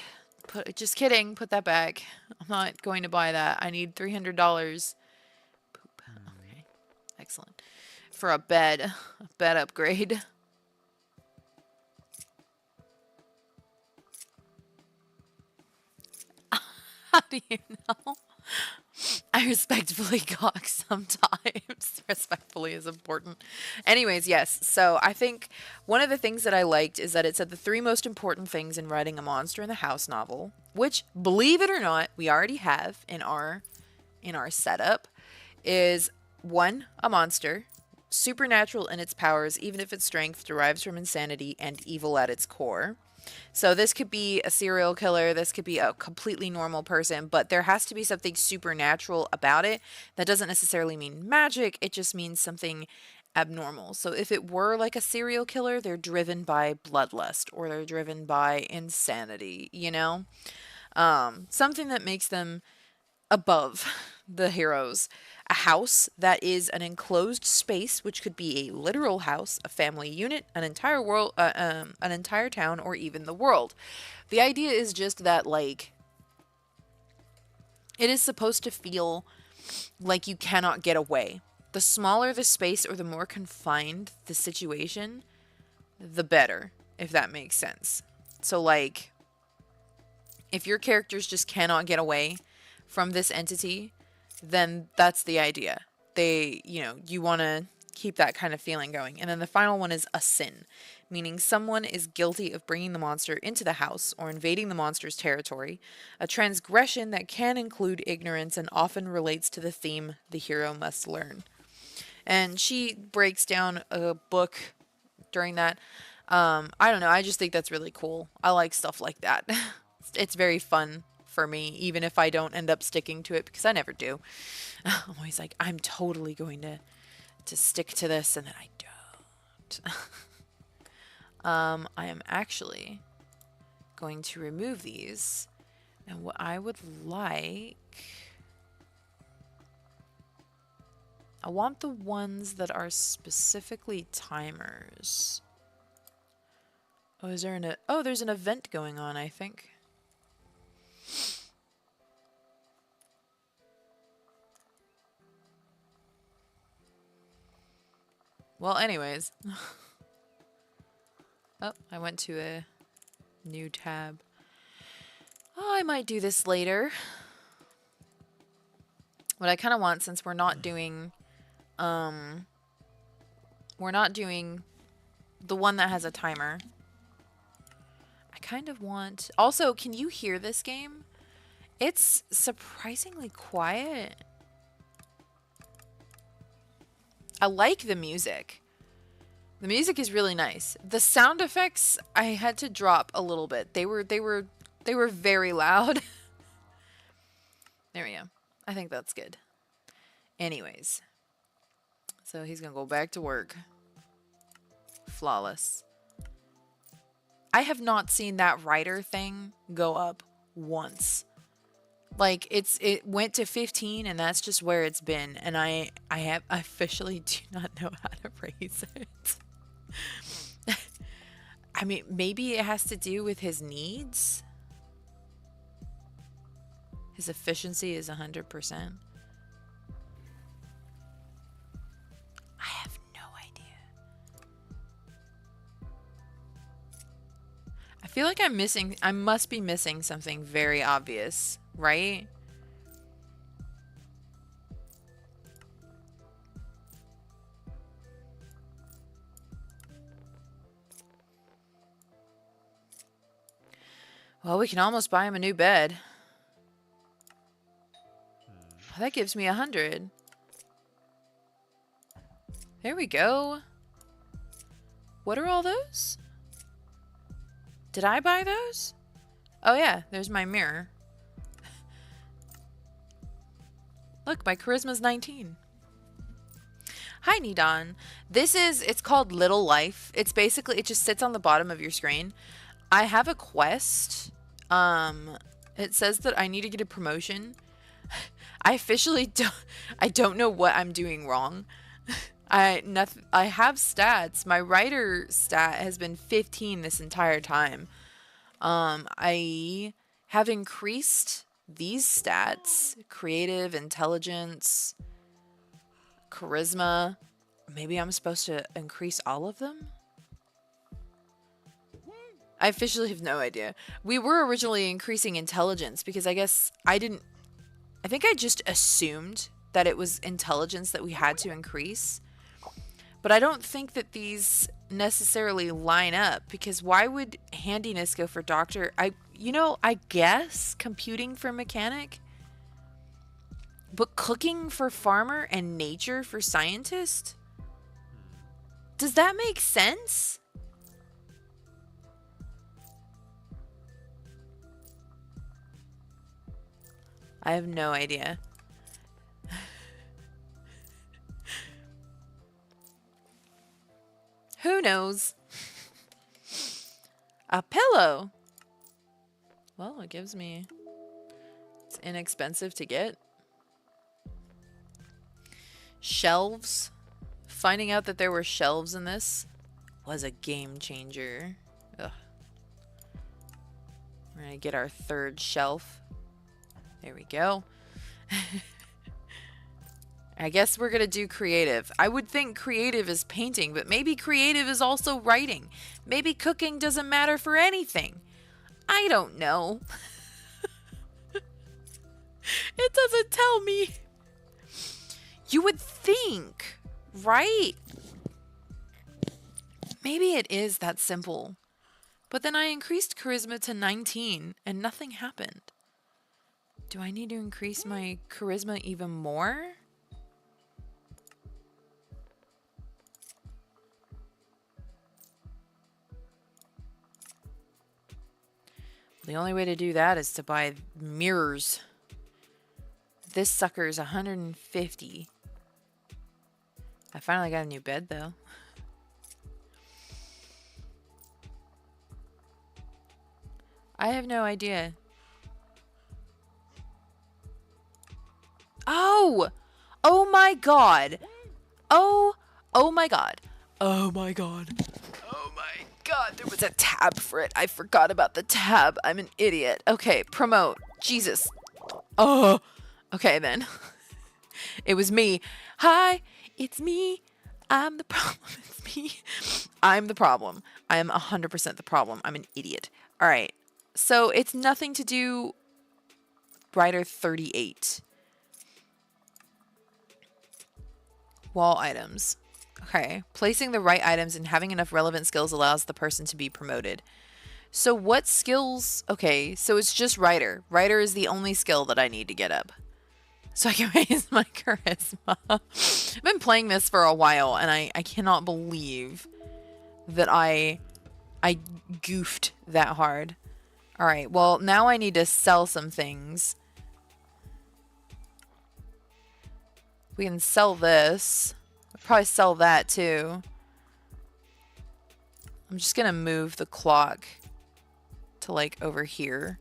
Just kidding. Put that back. I'm not going to buy that. I need $300. Poop. Okay. Excellent. For a bed upgrade. How do you know? I respectfully gawk sometimes. Respectfully is important. Anyways, yes. So I think one of the things that I liked is that it said the 3 most important things in writing a monster in the house novel, which, believe it or not, we already have in our setup, is 1, a monster, supernatural in its powers, even if its strength derives from insanity and evil at its core. So this could be a serial killer, this could be a completely normal person, but there has to be something supernatural about it. That doesn't necessarily mean magic, it just means something abnormal. So if it were like a serial killer, they're driven by bloodlust or they're driven by insanity, you know? Something that makes them above the heroes. A house that is an enclosed space, which could be a literal house, a family unit, an entire world, an entire town, or even the world. The idea is just that, like, it is supposed to feel like you cannot get away. The smaller the space or the more confined the situation, the better, if that makes sense. So, like, if your characters just cannot get away from this entity, then that's the idea. You want to keep that kind of feeling going. And then the final one is a sin, meaning someone is guilty of bringing the monster into the house or invading the monster's territory, a transgression that can include ignorance and often relates to the theme the hero must learn. And she breaks down a book during that. I don't know. I just think that's really cool. I like stuff like that. It's very fun for me, even if I don't end up sticking to it, because I never do. I'm always like, I'm totally going to stick to this, and then I don't. I am actually going to remove these, and what I would like, I want the ones that are specifically timers. Oh, is there oh, there's an event going on, I think. Well, anyways. Oh, I went to a new tab. Oh, I might do this later. What I kind of want, since we're not doing the one that has a timer. I kind of want... Also, can you hear this game? It's surprisingly quiet. I like the music. The music is really nice. The sound effects I had to drop a little bit. They were very loud. There we go. I think that's good. Anyways. So he's gonna go back to work. Flawless. I have not seen that writer thing go up once. Like it went to 15 and that's just where it's been, and I officially do not know how to raise it. I mean, maybe it has to do with his needs. His efficiency is 100%. I have no idea. I feel like I must be missing something very obvious, right? Well, we can almost buy him a new bed. Oh, that gives me 100. There we go. What are all those? Did I buy those? Oh yeah, there's my mirror. Look, my charisma's 19. Hi, Nidon. It's called Little Life. It's basically, it just sits on the bottom of your screen. I have a quest. It says that I need to get a promotion. I officially don't know what I'm doing wrong. I have stats. My writer stat has been 15 this entire time. I have increased these stats: creative, intelligence, charisma. Maybe I'm supposed to increase all of them? I officially have no idea. We were originally increasing intelligence because I guess I think I just assumed that it was intelligence that we had to increase. But I don't think that these necessarily line up, because why would handiness go for doctor? I guess computing for mechanic, but cooking for farmer and nature for scientist? Does that make sense? I have no idea. Who knows? A pillow. Well, it gives me... It's inexpensive to get. Shelves. Finding out that there were shelves in this was a game changer. Ugh. We're gonna get our third shelf. There we go. I guess we're gonna do creative. I would think creative is painting, but maybe creative is also writing. Maybe cooking doesn't matter for anything. I don't know. It doesn't tell me. You would think, right? Maybe it is that simple. But then I increased charisma to 19 and nothing happened. Do I need to increase my charisma even more? The only way to do that is to buy mirrors. This sucker's 150. I finally got a new bed though. I have no idea. Oh! Oh my god! Oh my god. Oh my god. Oh my god, there was a tab for it. I forgot about the tab. I'm an idiot. Okay, promote. Jesus. Oh. Okay then. It was me. Hi, it's me. I'm the problem. It's me. I'm the problem. I am 100% the problem. I'm an idiot. All right. So it's nothing to do. Writer 38. Wall items. Okay. Placing the right items and having enough relevant skills allows the person to be promoted. So what skills? Okay. So it's just writer. Writer is the only skill that I need to get up. So I can raise my charisma. I've been playing this for a while and I cannot believe that I goofed that hard. All right. Well, now I need to sell some things. We can sell this. I'll probably sell that too. I'm just going to move the clock to like over here.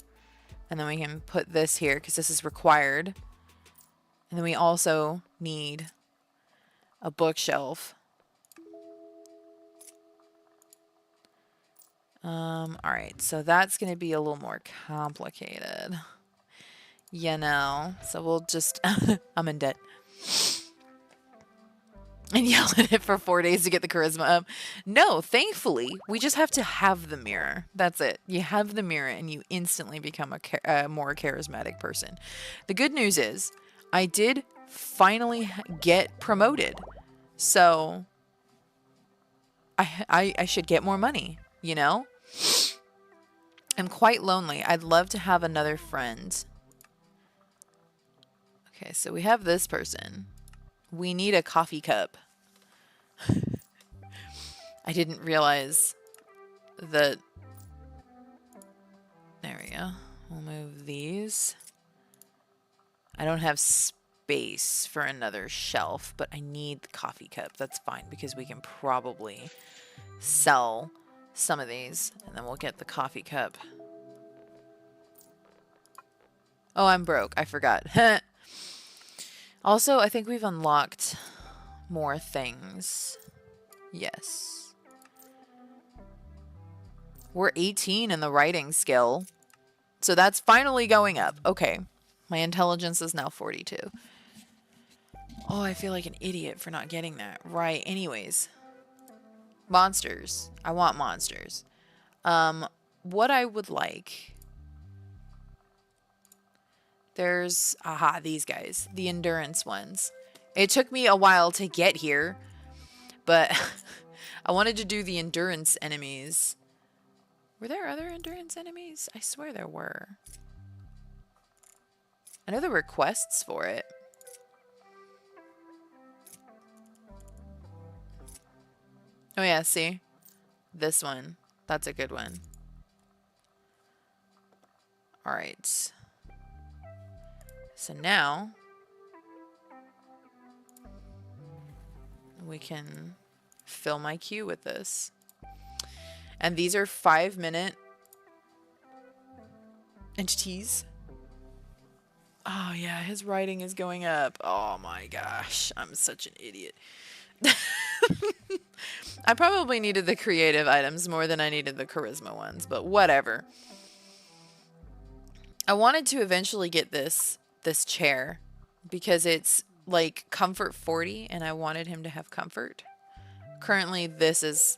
And then we can put this here because this is required. And then we also need a bookshelf. All right. So that's going to be a little more complicated. You know. So we'll just... I'm in debt. And yell at it for 4 days to get the charisma up. No, thankfully, we just have to have the mirror. That's it. You have the mirror and you instantly become a more charismatic person. The good news is I did finally get promoted. So I should get more money, you know? I'm quite lonely. I'd love to have another friend. Okay, so we have this person. We need a coffee cup. I didn't realize that... There we go. We'll move these. I don't have space for another shelf, but I need the coffee cup. That's fine, because we can probably sell some of these, and then we'll get the coffee cup. Oh, I'm broke. I forgot. Also, I think we've unlocked more things. Yes. We're 18 in the writing skill. So that's finally going up. Okay. My intelligence is now 42. Oh, I feel like an idiot for not getting that. Right. Anyways. Monsters. I want monsters. What I would like... There's, aha, these guys, the endurance ones. It took me a while to get here, but I wanted to do the endurance enemies. Were there other endurance enemies? I swear there were. I know there were quests for it. Oh yeah, see? This one. That's a good one. All right. So now we can fill my queue with this. And these are 5-minute entities. Oh yeah, his writing is going up. Oh my gosh, I'm such an idiot. I probably needed the creative items more than I needed the charisma ones, but whatever. I wanted to eventually get this chair because it's like comfort 40 and I wanted him to have comfort. Currently this is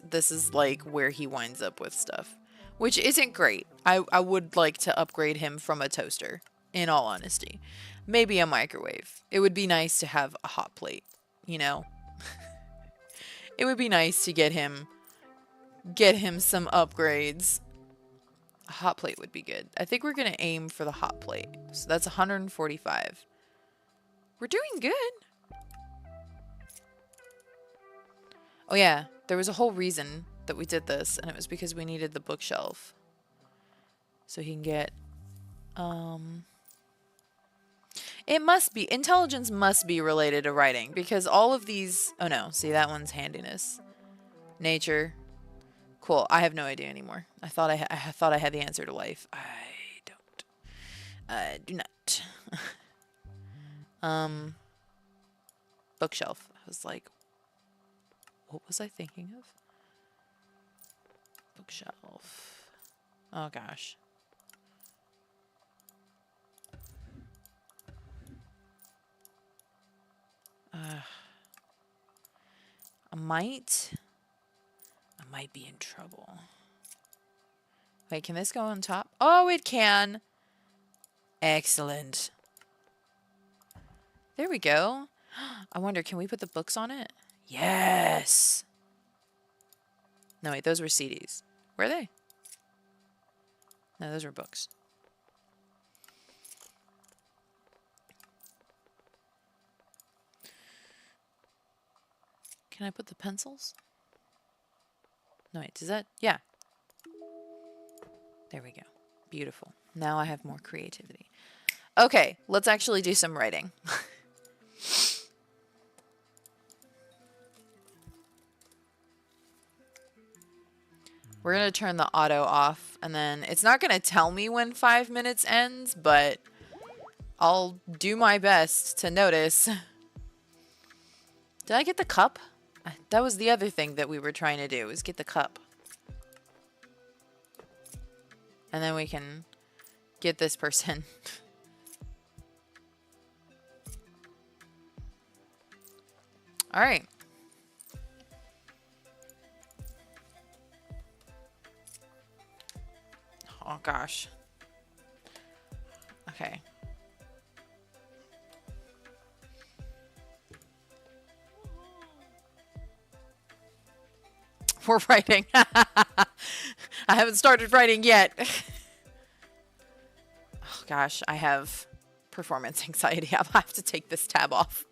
like where he winds up with stuff, which isn't great. I would like to upgrade him from a toaster, in all honesty. Maybe a microwave. It would be nice to have a hot plate, you know. It would be nice to get him some upgrades. A hot plate would be good. I think we're going to aim for the hot plate. So that's 145. We're doing good. Oh yeah, there was a whole reason that we did this, and it was because we needed the bookshelf. So he can get, it must be, intelligence must be related to writing because all of these, oh no, see that one's handiness. Nature. Cool. I have no idea anymore. I thought I thought I had the answer to life. I don't. I do not. Bookshelf. I was like, what was I thinking of? Bookshelf. Oh gosh. I might be in trouble. Wait, can this go on top? Oh, it can. Excellent. There we go. I wonder, can we put the books on it? Yes. No, wait, those were CDs. Were they? No, those were books. Can I put the pencils? No, wait, does that? Yeah. There we go. Beautiful. Now I have more creativity. Okay, let's actually do some writing. We're going to turn the auto off, and then it's not going to tell me when 5 minutes ends, but I'll do my best to notice. Did I get the cup? That was the other thing that we were trying to do, is get the cup. And then we can get this person. All right. Oh, gosh. Okay. We're writing. I haven't started writing yet. Oh, gosh. I have performance anxiety. I'll have to take this tab off.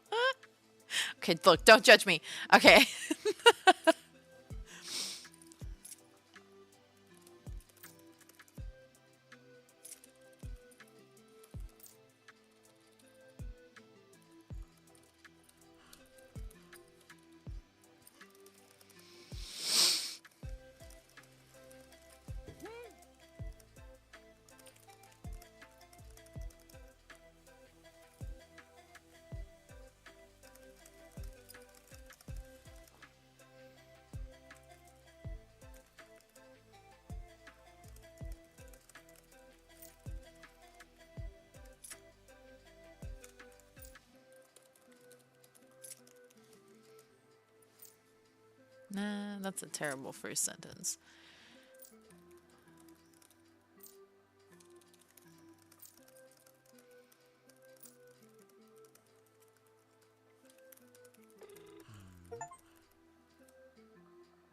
Okay, look. Don't judge me. Okay. Nah, that's a terrible first sentence.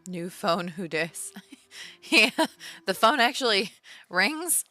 New phone, who dis? Yeah, the phone actually rings.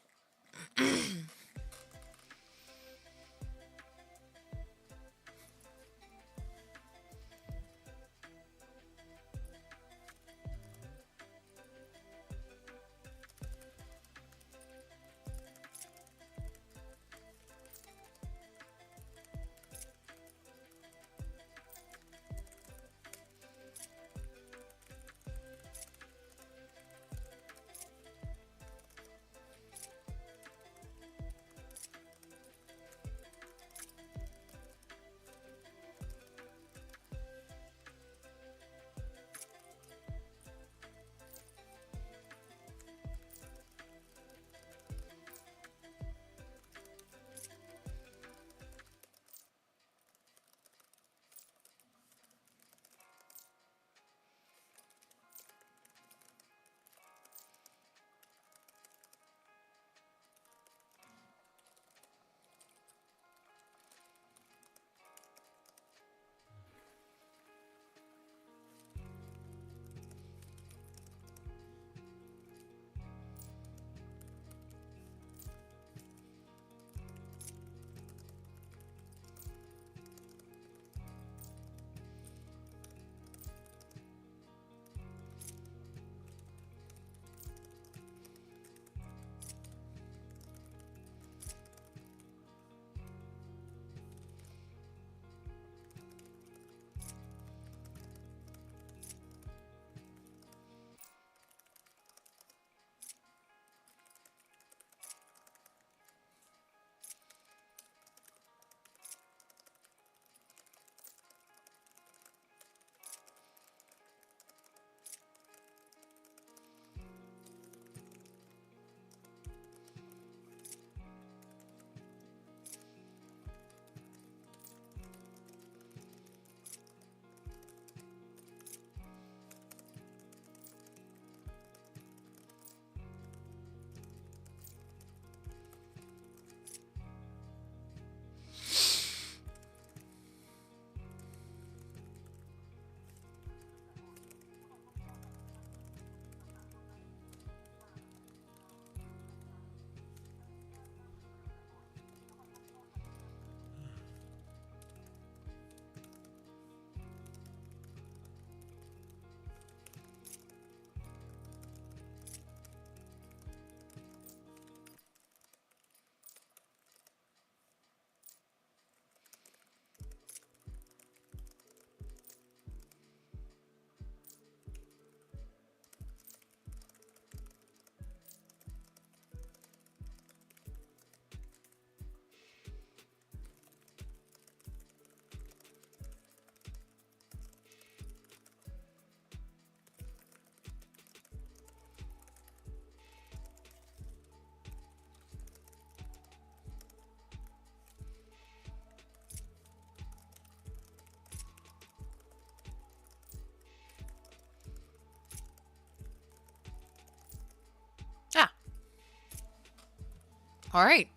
All right.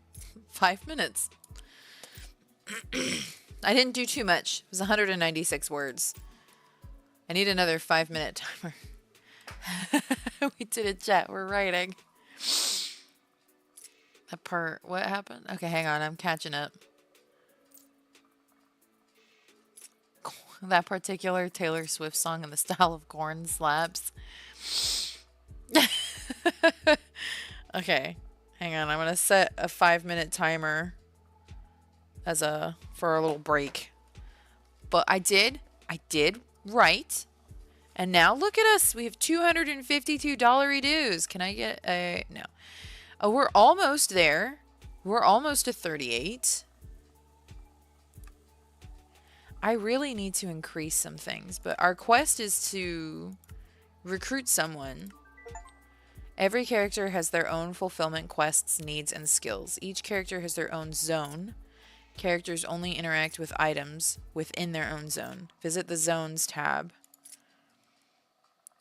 5 minutes. I didn't do too much. It was 196 words. I need another 5-minute timer. We did it, chat. We're writing. That part. What happened? Okay, hang on. I'm catching up. That particular Taylor Swift song in the style of corn slaps. Okay, hang on. I'm gonna set a 5-minute timer as for a little break. But I did write, and now look at us. We have $252 dues. Can I get a no? Oh, we're almost there. We're almost to 38. I really need to increase some things, but our quest is to recruit someone. Every character has their own fulfillment quests, needs, and skills. Each character has their own zone. Characters only interact with items within their own zone. Visit the Zones tab.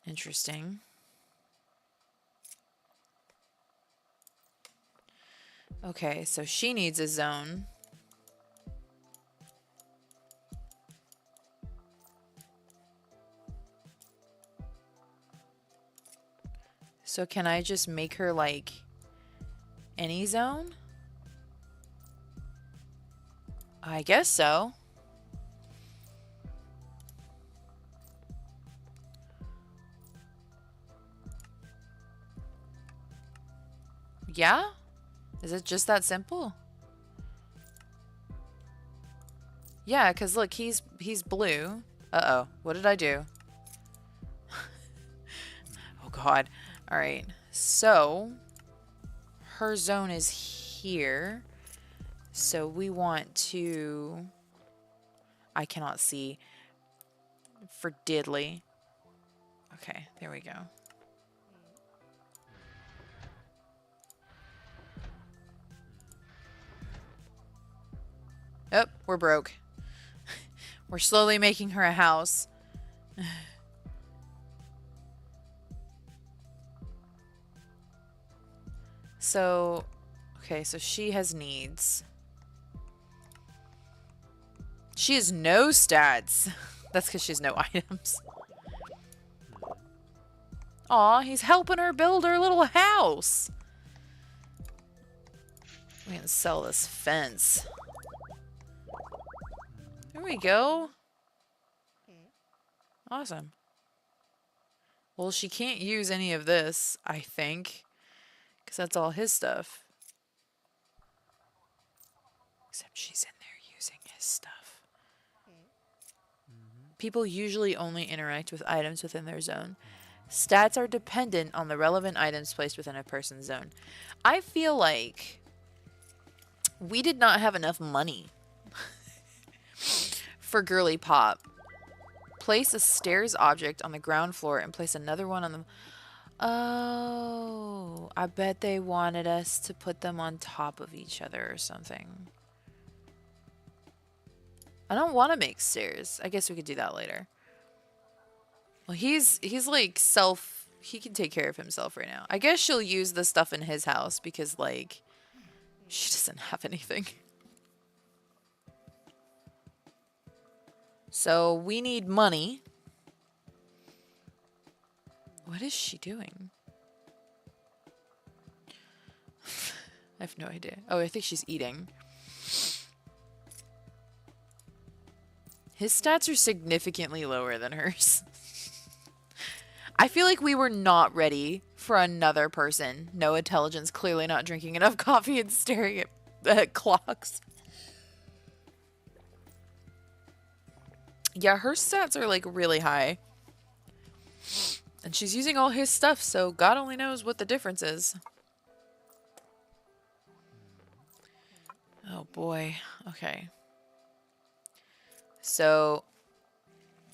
Interesting. Okay, so she needs a zone. So can I just make her like any zone? I guess so. Yeah? Is it just that simple? Yeah, because look, he's blue. Uh-oh. What did I do? Oh, God. All right. So, her zone is here. So, we want to... I cannot see. For diddly. Okay, there we go. Oh, we're broke. We're slowly making her a house. So, okay, so she has needs. She has no stats. That's because she has no items. Aw, he's helping her build her little house. We can sell this fence. There we go. Awesome. Well, she can't use any of this, I think. Because that's all his stuff. Except she's in there using his stuff. People usually only interact with items within their zone. Stats are dependent on the relevant items placed within a person's zone. I feel like we did not have enough money for Girly Pop. Place a stairs object on the ground floor and place another one on the... Oh, I bet they wanted us to put them on top of each other or something. I don't want to make stairs. I guess we could do that later. Well, he's like he can take care of himself right now. I guess she'll use the stuff in his house because like she doesn't have anything. So we need money. What is she doing? I have no idea. Oh, I think she's eating. His stats are significantly lower than hers. I feel like we were not ready for another person. No intelligence, clearly not drinking enough coffee and staring at clocks. Yeah, her stats are like really high. And she's using all his stuff, so God only knows what the difference is. Oh boy. Okay. So,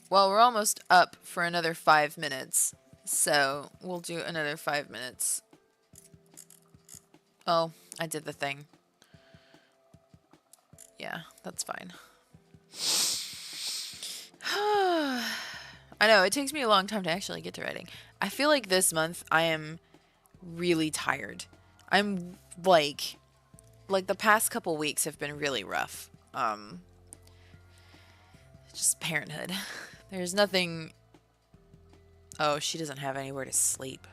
well, we're almost up for another 5 minutes. So, we'll do another 5 minutes. Oh, I did the thing. Yeah, that's fine. I know, it takes me a long time to actually get to writing. I feel like this month I am really tired. I'm like like the past couple weeks have been really rough. Just parenthood. There's nothing. Oh, she doesn't have anywhere to sleep.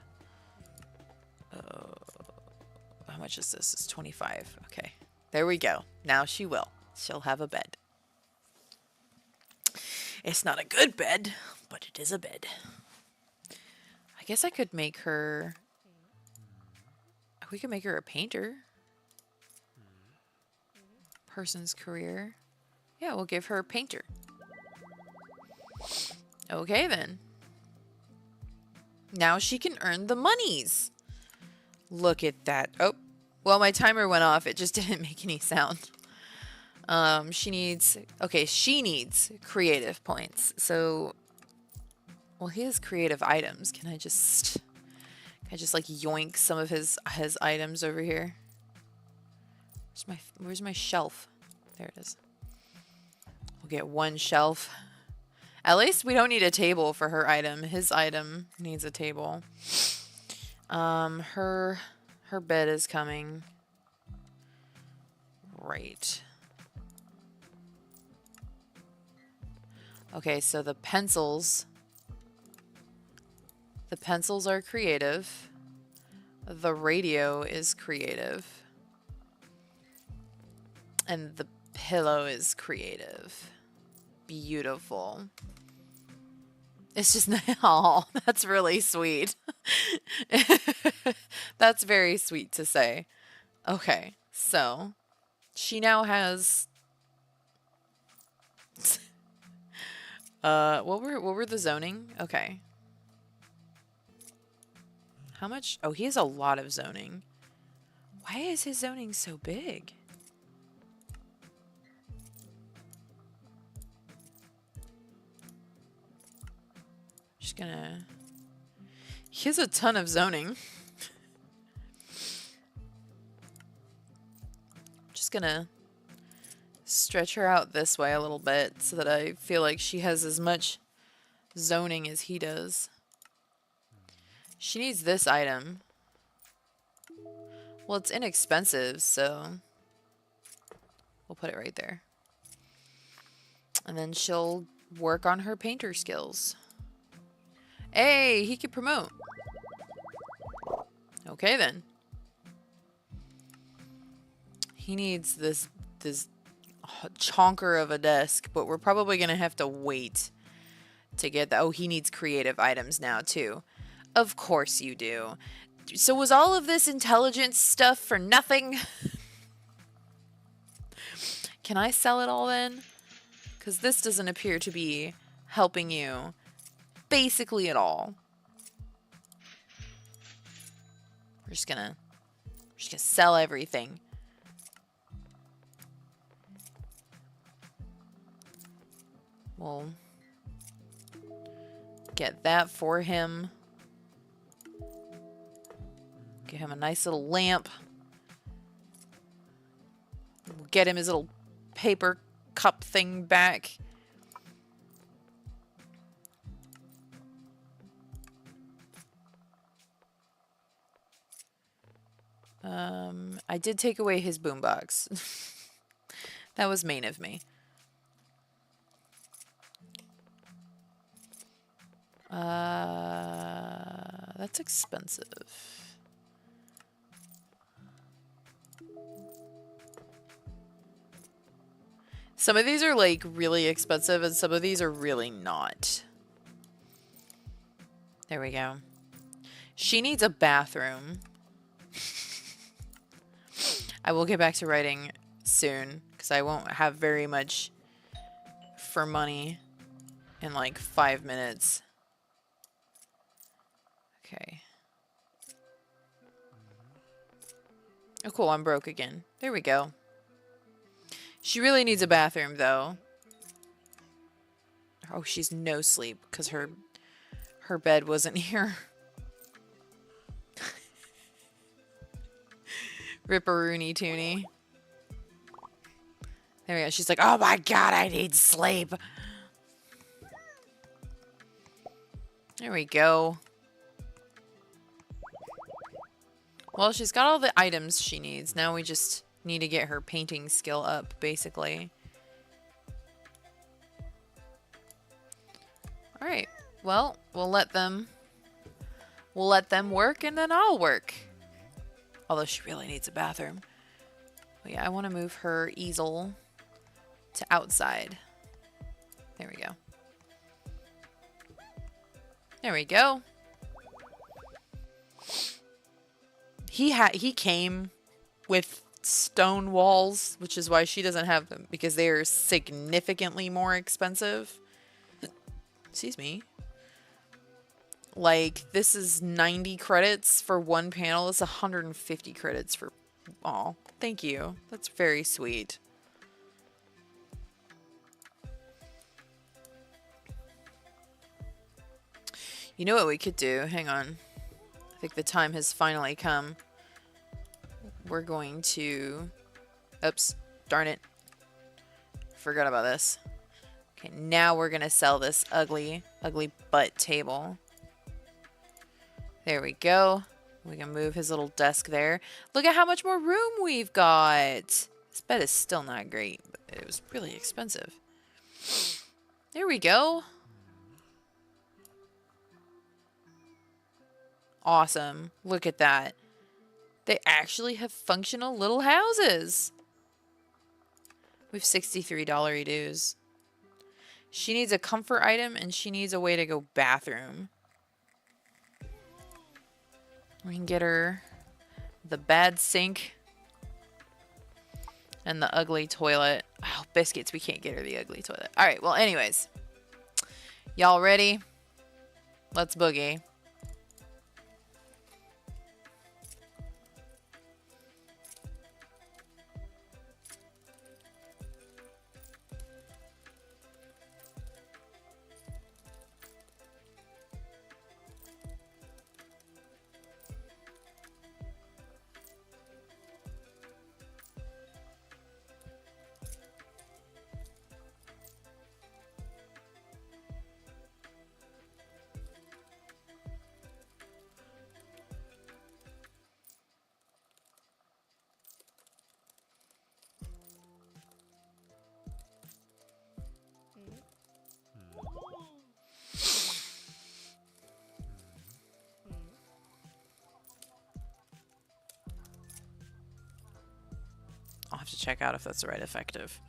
How much is this? It's 25. Okay. There we go. Now she will. She'll have a bed. It's not a good bed, but it is a bed. I guess I could make her... We could make her a painter. Person's career. Yeah, we'll give her a painter. Okay, then. Now she can earn the monies. Look at that. Oh, well, my timer went off. It just didn't make any sound. She needs... Okay, she needs creative points. So... Well, he has creative items. Can I just like yoink some of his items over here? Where's my shelf? There it is. We'll get one shelf. At least we don't need a table for her item. His item needs a table. Her bed is coming. Right. Okay, so the pencils are creative. The radio is creative. And the pillow is creative. Beautiful. It's just, oh, that's really sweet. That's very sweet to say. Okay, so she now has what were the zoning? Okay. How much? Oh, he has a lot of zoning. Why is his zoning so big? Just gonna... He has a ton of zoning. Just gonna stretch her out this way a little bit so that I feel like she has as much zoning as he does. She needs this item. Well, it's inexpensive, so we'll put it right there. And then she'll work on her painter skills. Hey, he can promote. Okay, then. He needs this chonker of a desk, but we're probably going to have to wait to get that. Oh, he needs creative items now, too. Of course you do. So was all of this intelligence stuff for nothing? Can I sell it all then? Because this doesn't appear to be helping you basically at all. We're just gonna sell everything. We'll get that for him. Get him a nice little lamp. We'll get him his little paper cup thing back. I did take away his boombox. That was mean of me. That's expensive. Some of these are like really expensive and some of these are really not. There we go. She needs a bathroom. I will get back to writing soon because I won't have very much for money in like 5 minutes. Okay. Oh, cool. I'm broke again. There we go. She really needs a bathroom, though. Oh, she's no sleep because her bed wasn't here. Ripperoony Toonie. There we go. She's like, oh my god, I need sleep. There we go. Well, she's got all the items she needs. Now we just need to get her painting skill up, basically. All right. Well, we'll let them work, and then I'll work. Although she really needs a bathroom. But yeah, I want to move her easel to outside. There we go. There we go. He came with stone walls, which is why she doesn't have them, because they are significantly more expensive. Excuse me. Like, this is 90 credits for one panel. It's 150 credits for... Aw, thank you. That's very sweet. You know what we could do? Hang on. I think the time has finally come. We're going to... Oops. Darn it. Forgot about this. Okay, now we're going to sell this ugly butt table. There we go. We can move his little desk there. Look at how much more room we've got. This bed is still not great, but it was really expensive. There we go. Awesome. Look at that. They actually have functional little houses. We have $63 dues. She needs a comfort item and she needs a way to go bathroom. We can get her the bad sink and the ugly toilet. Oh, biscuits. We can't get her the ugly toilet. All right. Well, anyways. Y'all ready? Let's boogie. I'll have to check out if that's the right effective.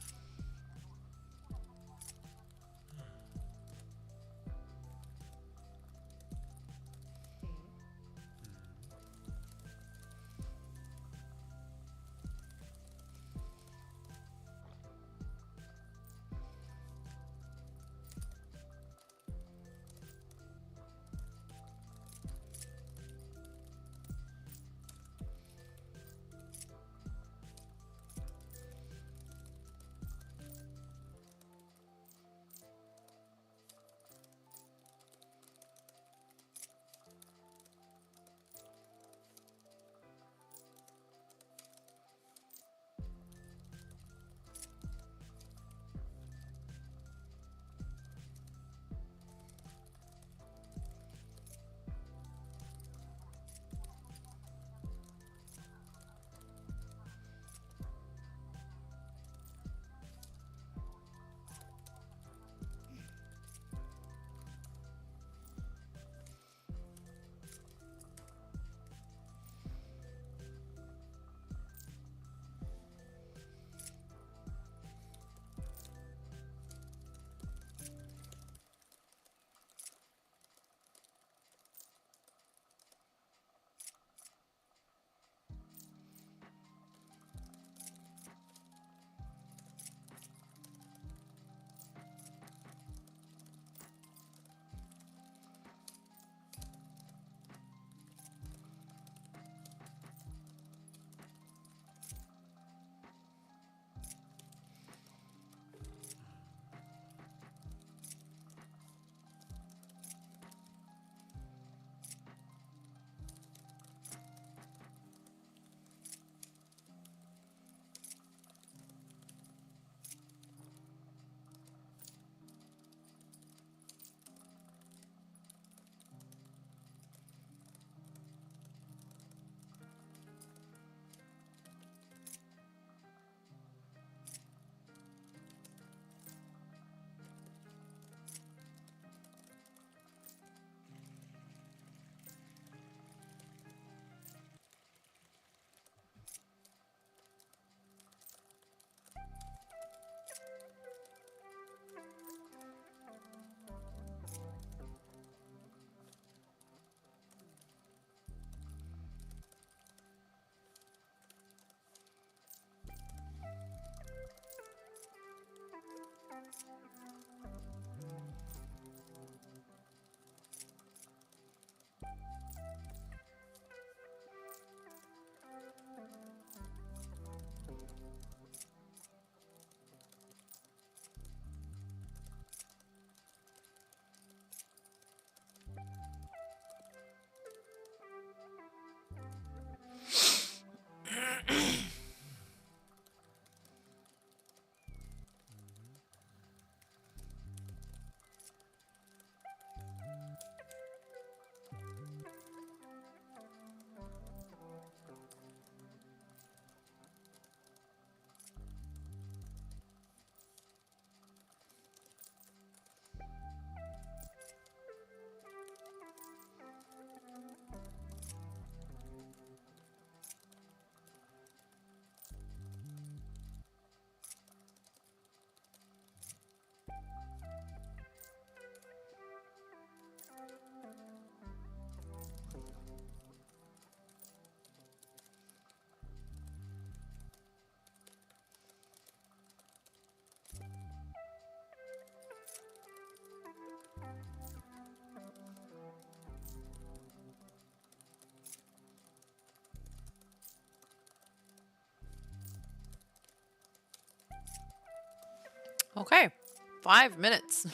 Okay, 5 minutes.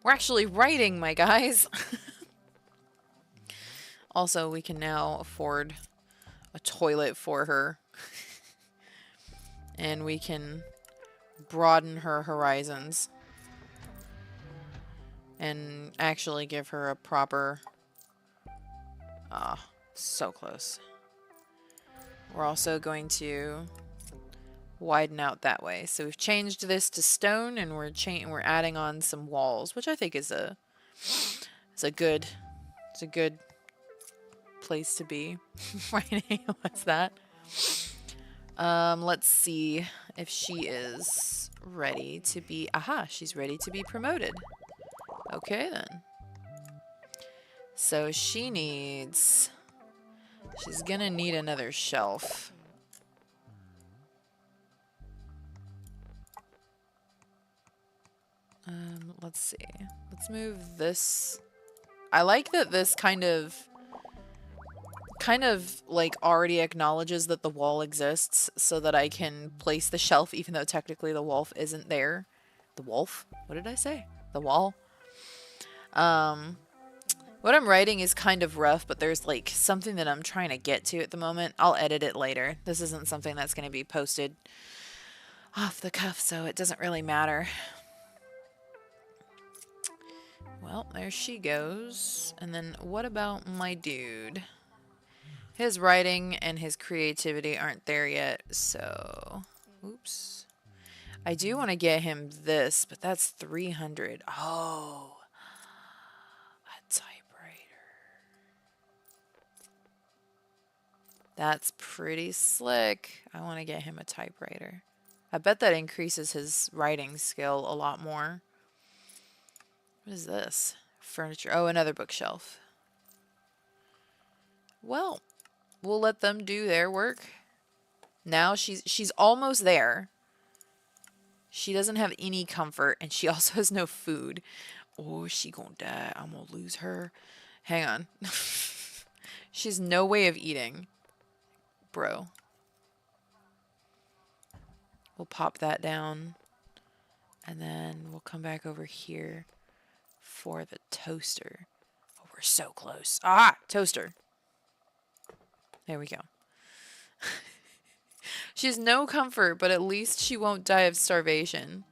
We're actually writing, my guys. Also, we can now afford a toilet for her. And we can broaden her horizons. And actually give her a proper... so close. We're also going to widen out that way. So we've changed this to stone, and we're adding on some walls, which I think is a good place to be. Right? What's that? Let's see if she is ready to be. Aha, she's ready to be promoted. Okay then. So she's gonna need another shelf. Let's see. Let's move this. I like that this kind of like already acknowledges that the wall exists so that I can place the shelf even though technically the wolf isn't there. The wolf? What did I say? The wall? What I'm writing is kind of rough, but there's like something that I'm trying to get to at the moment. I'll edit it later. This isn't something that's going to be posted off the cuff, so it doesn't really matter. Well, there she goes. And then what about my dude? His writing and his creativity aren't there yet, so... Oops. I do want to get him this, but that's 300. Oh. A typewriter. That's pretty slick. I want to get him a typewriter. I bet that increases his writing skill a lot more. What is this? Furniture. Oh, another bookshelf. Well, we'll let them do their work. Now she's almost there. She doesn't have any comfort, and she also has no food. Oh, is she gonna die? I'm gonna lose her. Hang on. She's no way of eating. Bro. We'll pop that down. And then we'll come back over here for the toaster. Oh, we're so close. Ah! Toaster. There we go. She has no comfort, but at least she won't die of starvation.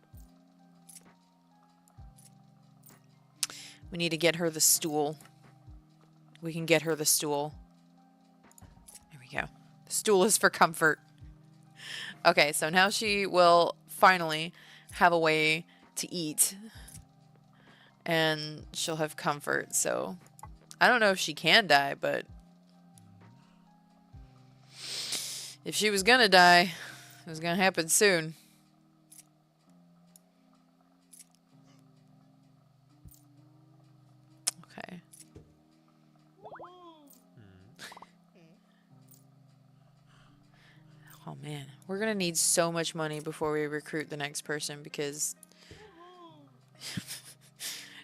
We need to get her the stool. We can get her the stool. There we go. The stool is for comfort. Okay, so now she will finally have a way to eat. And she'll have comfort, so... I don't know if she can die, but... if she was gonna die, it was gonna happen soon. Okay. Oh man, we're gonna need so much money before we recruit the next person because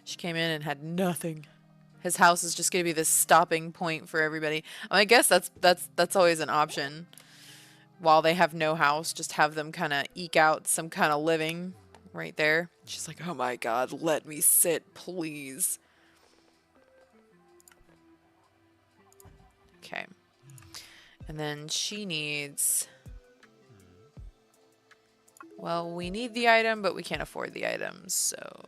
she came in and had nothing. His house is just gonna be this stopping point for everybody. I guess that's always an option. While they have no house, just have them kind of eke out some kind of living right there. She's like, oh my god, let me sit, please. Okay. And then she needs... well, we need the item, but we can't afford the item, so...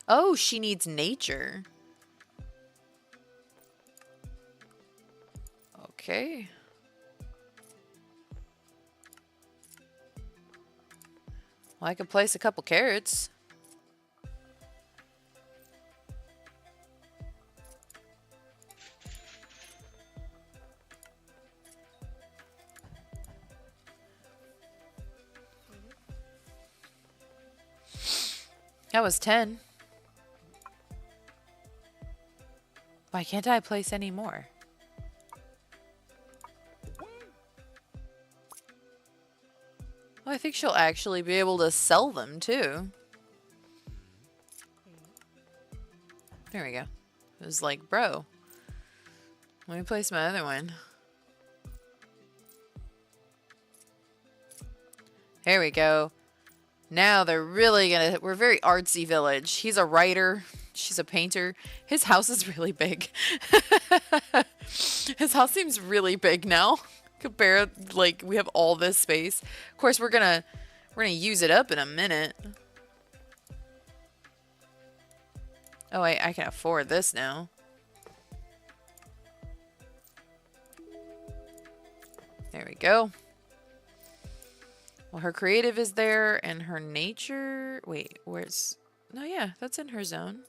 oh, she needs nature. Okay. Well, I could place a couple carrots. That was 10. Why can't I place any more? Well, I think she'll actually be able to sell them, too. There we go. It was like, bro, let me place my other one. There we go. Now they're really gonna... We're a very artsy village. He's a writer. She's a painter. His house is really big. His house seems really big now. Compared, like, we have all this space. Of course, we're gonna use it up in a minute. Oh, I can afford this now. There we go. Well, her creative is there, and her nature... Wait, where's... No, yeah, that's in her zone.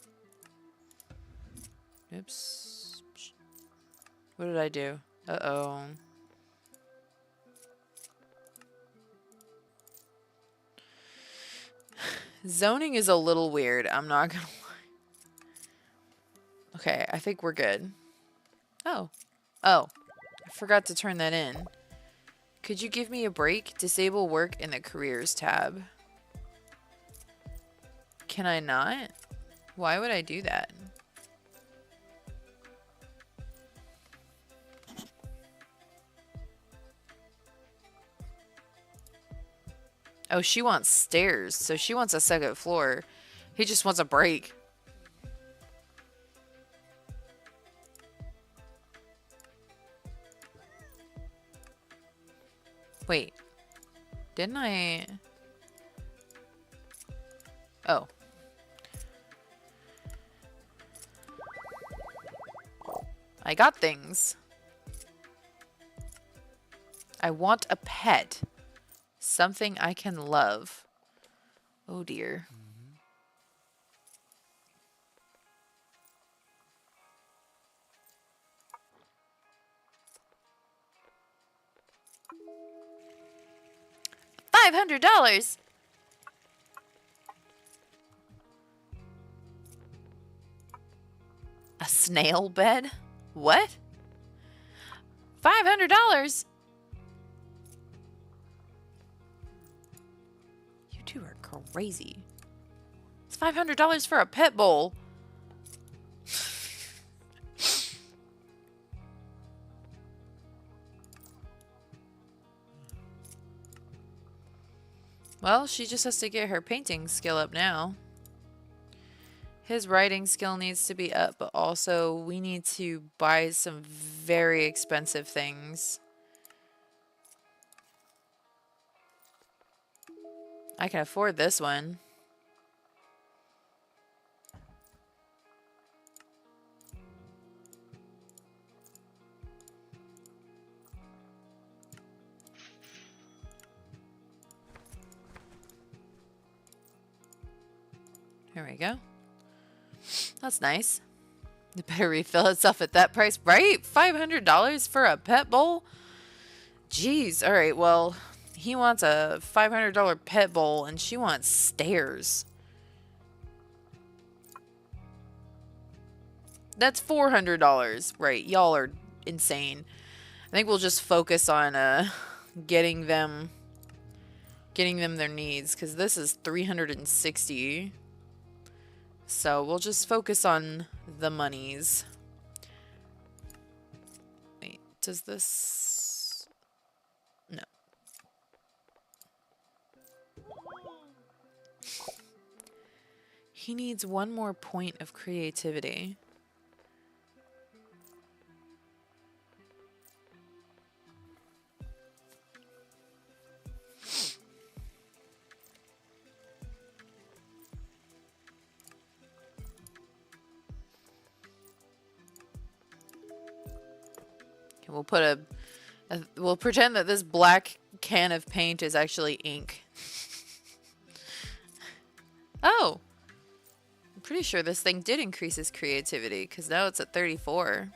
Oops. What did I do? Uh-oh. Zoning is a little weird, I'm not gonna lie. Okay, I think we're good. Oh. Oh. I forgot to turn that in. Could you give me a break? Disable work in the careers tab. Can I not? Why would I do that? Oh, she wants stairs, so she wants a second floor. He just wants a break. Wait. Didn't I... Oh. I got things. I want a pet. Something I can love. Oh dear. $500. A snail bed? What? $500? You two are crazy. It's $500 for a pet bowl. Well, she just has to get her painting skill up now. His writing skill needs to be up, but also we need to buy some very expensive things. I can afford this one. Here we go. That's nice. It better refill itself at that price, right? $500 for a pet bowl? Jeez. All right, well, he wants a $500 pet bowl and she wants stairs. That's $400. Right, y'all are insane. I think we'll just focus on getting them their needs, because this is $360. So we'll just focus on the monies. Wait, does this... No. He needs one more point of creativity. We'll put we'll pretend that this black can of paint is actually ink. Oh! I'm pretty sure this thing did increase his creativity, because now it's at 34.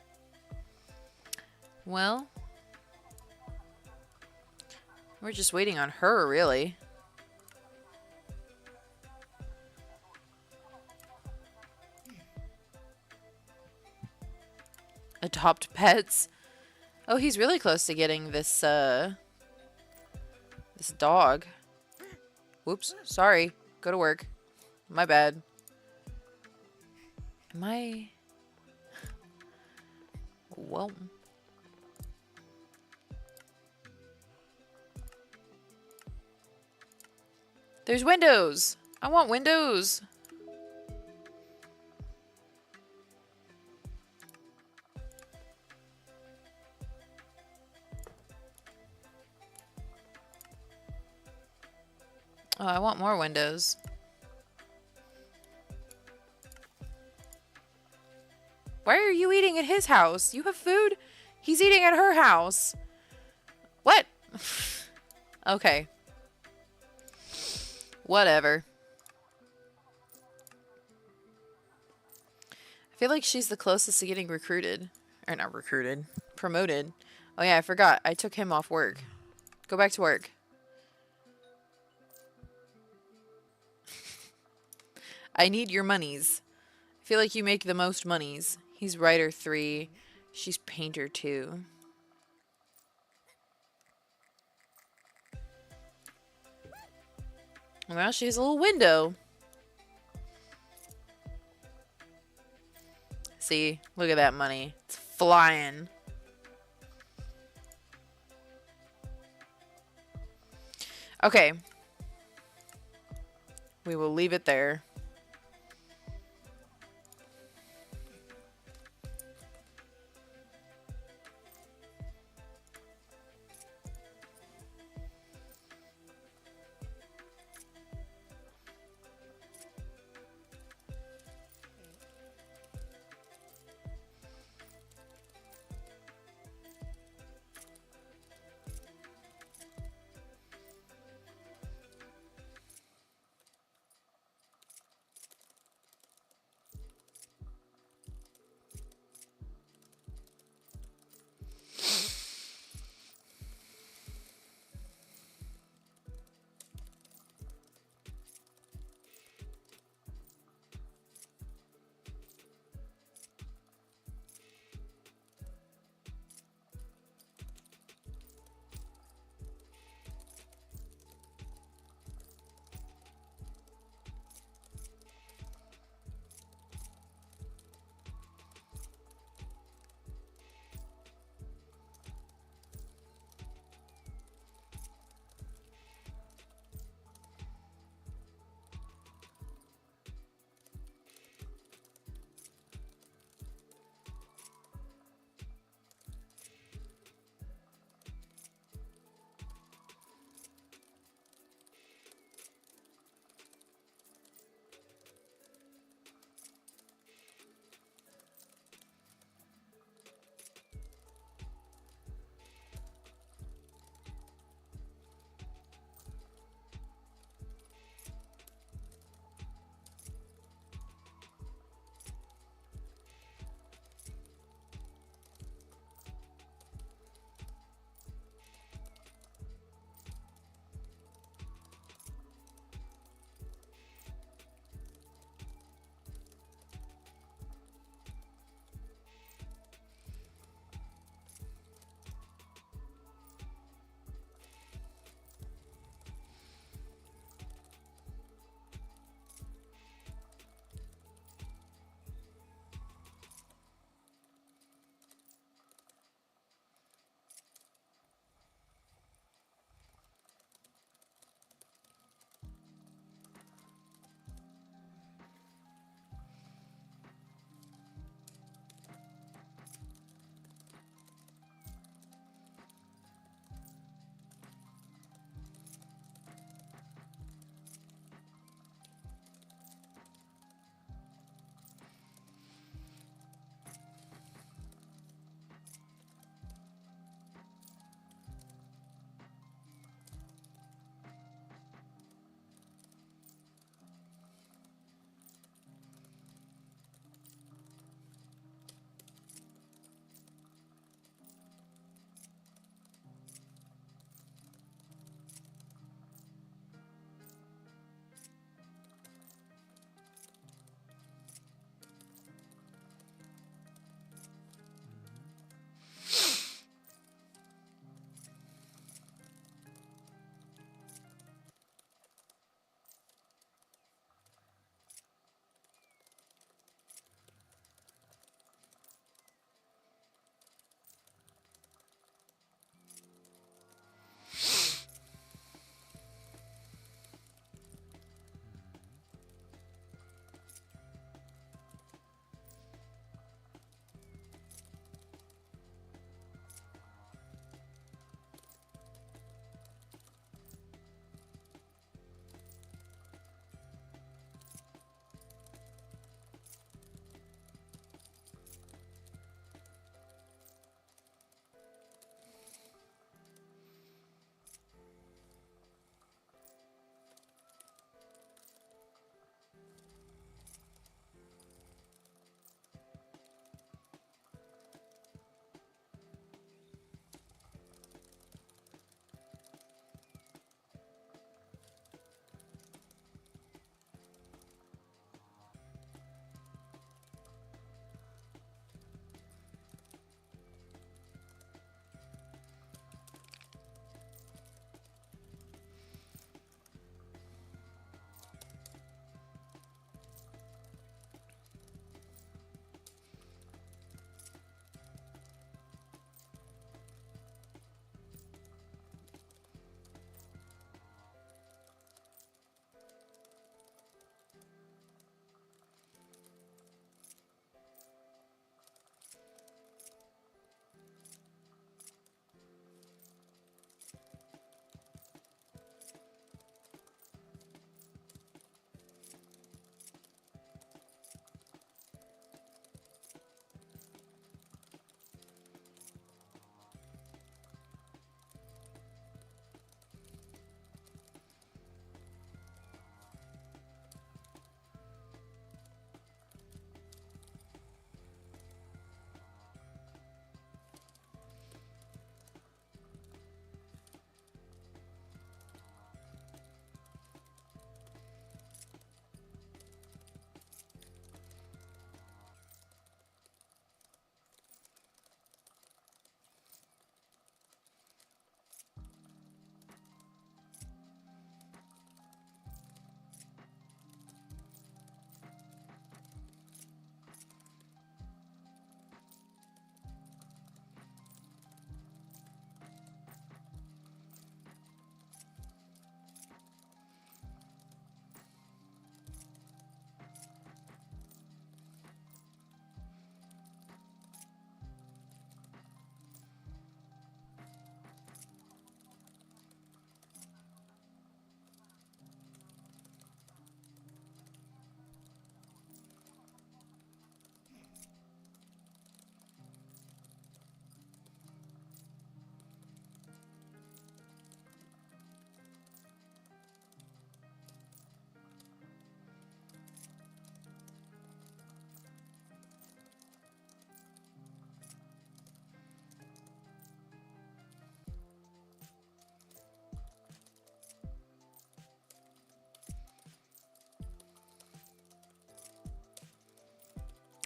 Well, we're just waiting on her, really. Adopt pets. Oh, he's really close to getting this, this dog. Whoops. Sorry. Go to work. My bad. Am I... Well... There's windows. I want windows. Oh, I want more windows. Why are you eating at his house? You have food? He's eating at her house. What? Okay. Whatever. I feel like she's the closest to getting recruited. Or not recruited. Promoted. Oh yeah, I forgot. I took him off work. Go back to work. I need your monies. I feel like you make the most monies. He's writer 3. She's painter 2. Well, she has a little window. See? Look at that money. It's flying. Okay. We will leave it there.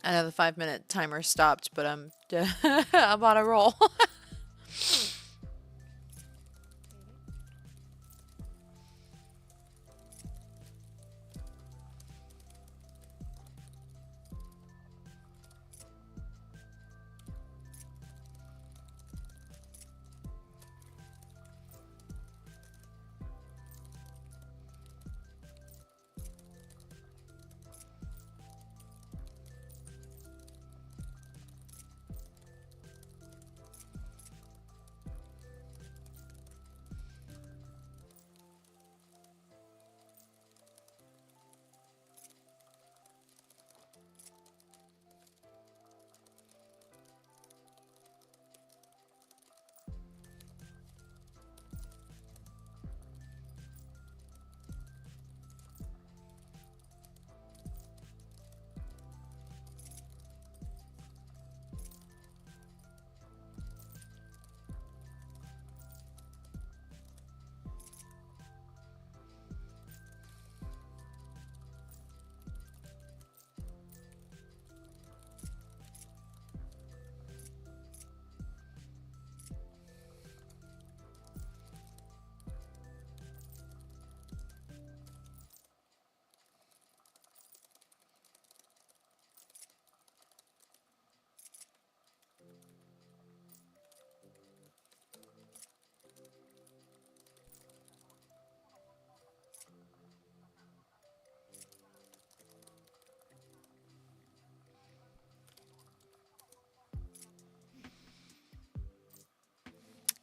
I know the 5-minute timer stopped, but I'm I'm on a roll.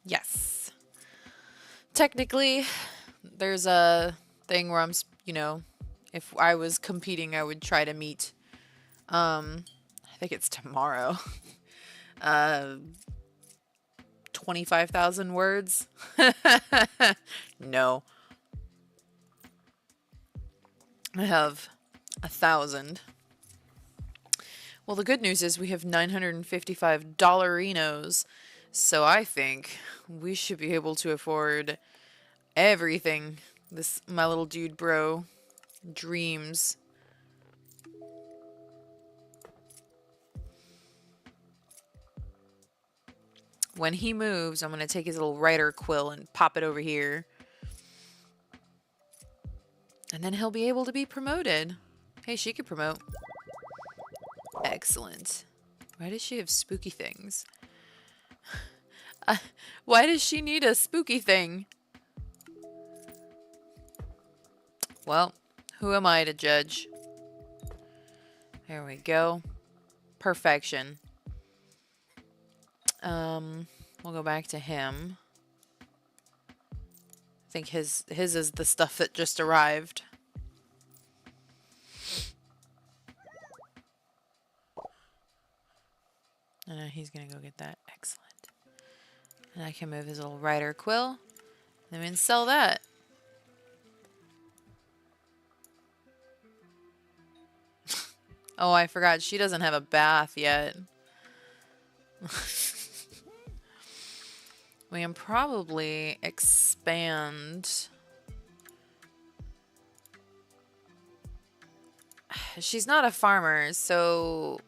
Yes. Technically, there's a thing where you know, if I was competing, I would try to meet, I think it's tomorrow, 25,000 words. No. I have 1,000. Well, the good news is we have 955 dollarinos, so I think we should be able to afford everything this my little dude bro dreams. When he moves, I'm going to take his little writer quill and pop it over here. And then he'll be able to be promoted. Hey, she could promote. Excellent. Why does she have spooky things? Why does she need a spooky thing? Well, who am I to judge? There we go. Perfection. We'll go back to him. I think his is the stuff that just arrived. And he's gonna go get that. Excellent. And I can move his little writer quill. And then sell that. Oh, I forgot. She doesn't have a bath yet. We can probably expand. She's not a farmer, so...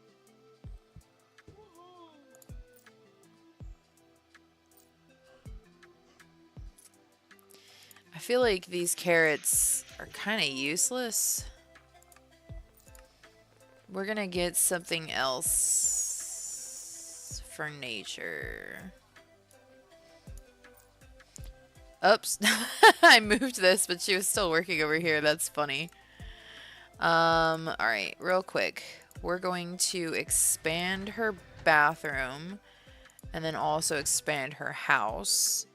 I feel like these carrots are kind of useless. We're gonna get something else for nature. Oops. I moved this, but she was still working over here. That's funny. Alright, real quick. We're going to expand her bathroom and then also expand her house.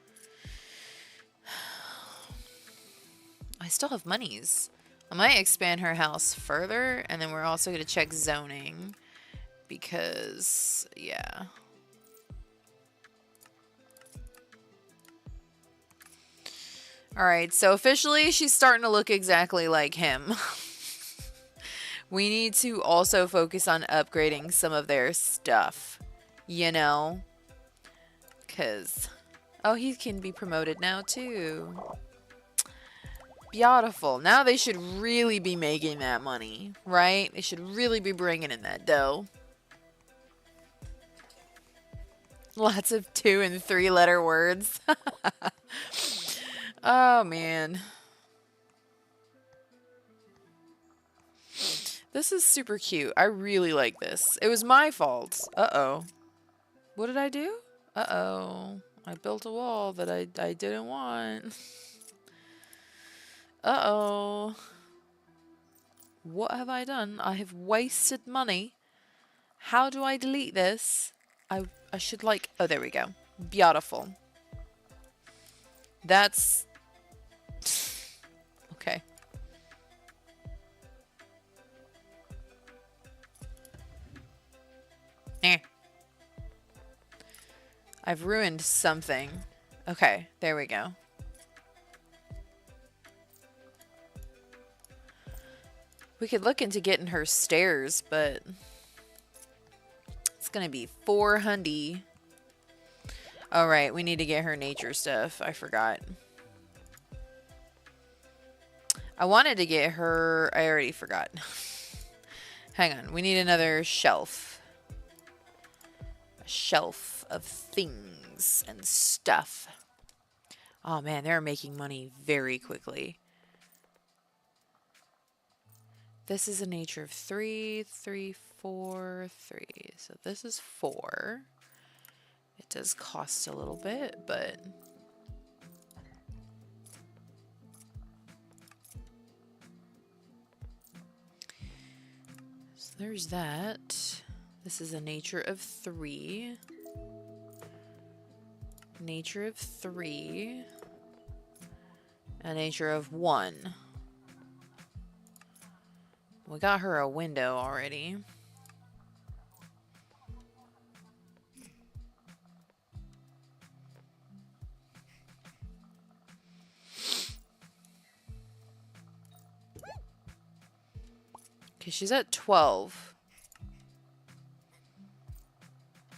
I still have monies. I might expand her house further, and then we're also going to check zoning because, yeah. Alright, so officially she's starting to look exactly like him. We need to also focus on upgrading some of their stuff, you know? Because, oh, he can be promoted now too. Beautiful. Now they should really be making that money, right? They should really be bringing in that dough. Lots of 2- and 3-letter words. Oh, man. This is super cute. I really like this. It was my fault. Uh-oh. What did I do? Uh-oh. I built a wall that I didn't want. Uh-oh. What have I done? I have wasted money. How do I delete this? I should like... Oh, there we go. Beautiful. That's... Okay. I've ruined something. Okay, there we go. We could look into getting her stairs, but it's gonna be 400. All right, we need to get her nature stuff. I forgot. I wanted to get her... I already forgot. Hang on, we need another shelf. A shelf of things and stuff. Oh man, they're making money very quickly. This is a nature of 3, 3, 4, 3. So this is 4. It does cost a little bit, but... So there's that. This is a nature of 3. Nature of 3. A nature of 1. We got her a window already. Okay, she's at 12.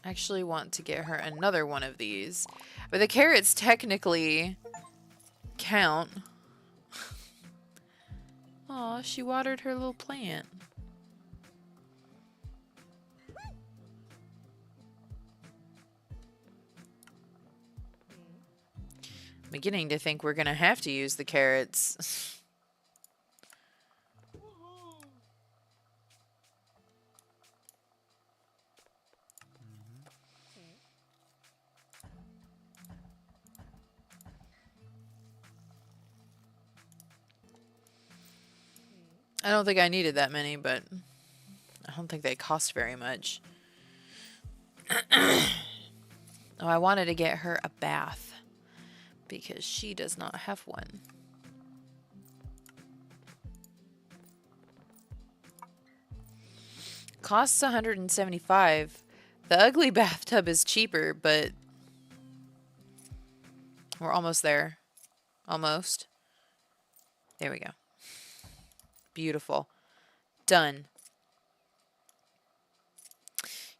I actually want to get her another one of these. But the carrots technically count. Aw, she watered her little plant. I'm beginning to think we're gonna have to use the carrots. I don't think I needed that many, but I don't think they cost very much. Oh, I wanted to get her a bath because she does not have one. Costs 175. The ugly bathtub is cheaper, but we're almost there. Almost. There we go. Beautiful. Done.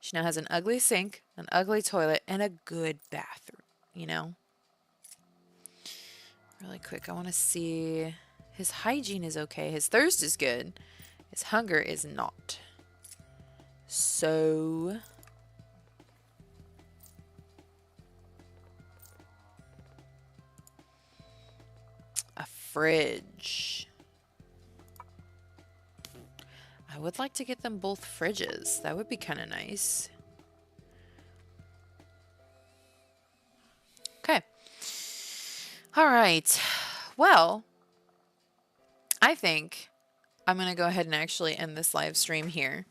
She now has an ugly sink, an ugly toilet, and a good bathroom, you know? Really quick, I want to see... His hygiene is okay. His thirst is good. His hunger is not. So... a fridge. I would like to get them both fridges. That would be kind of nice. Okay. All right. Well, I think I'm going to go ahead and actually end this live stream here.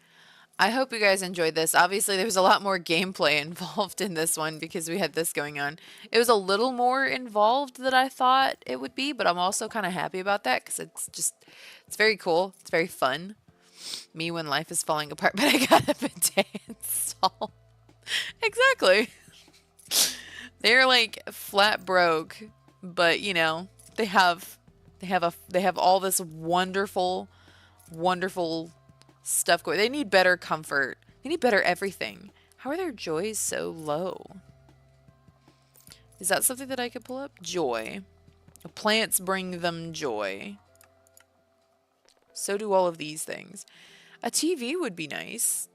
I hope you guys enjoyed this. Obviously, there was a lot more gameplay involved in this one because we had this going on. It was a little more involved than I thought it would be, but I'm also kind of happy about that because it's very cool. It's very fun. Me when life is falling apart, but I got a bidet installed. Exactly. They're like flat broke, but you know, they have all this wonderful stuff going. They need better comfort. They need better everything. How are their joys so low? Is that something that I could pull up? Joy. Plants bring them joy. So do all of these things. A TV would be nice.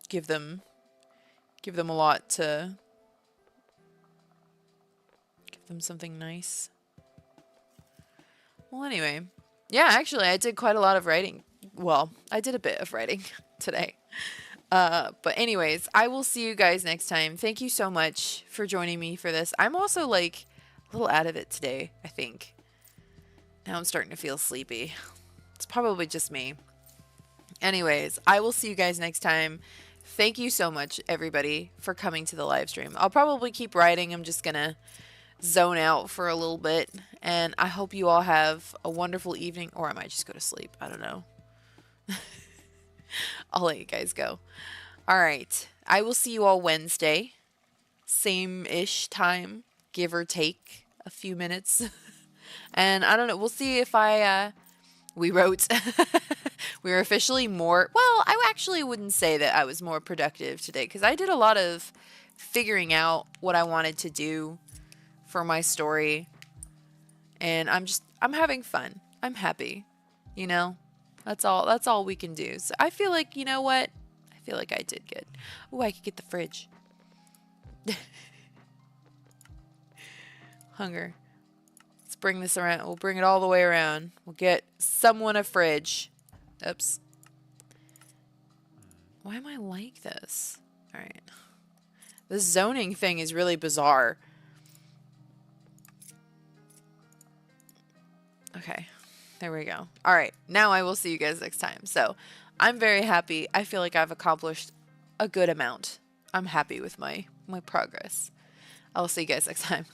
Give them a lot to... Give them something nice. Well, anyway. Yeah, actually, I did quite a lot of writing. Well, I did a bit of writing today. But anyways, I will see you guys next time. Thank you so much for joining me for this. I'm also, like, a little out of it today, I think. Now I'm starting to feel sleepy. It's probably just me. Anyways, I will see you guys next time. Thank you so much, everybody, for coming to the live stream. I'll probably keep writing. I'm just gonna zone out for a little bit. And I hope you all have a wonderful evening. Or I might just go to sleep. I don't know. I'll let you guys go. All right. I will see you all Wednesday. Same-ish time, give or take a few minutes. And I don't know. We'll see if we wrote. We were officially more... Well, I actually wouldn't say that I was more productive today because I did a lot of figuring out what I wanted to do for my story. And I'm having fun. I'm happy. You know? That's all we can do. So I feel like, you know what? I feel like I did good. Oh, I could get the fridge. Hunger. Let's bring this around. We'll bring it all the way around. We'll get someone a fridge. Oops. Why am I like this? All right. This zoning thing is really bizarre. Okay. There we go. All right. Now I will see you guys next time. So I'm very happy. I feel like I've accomplished a good amount. I'm happy with my progress. I'll see you guys next time.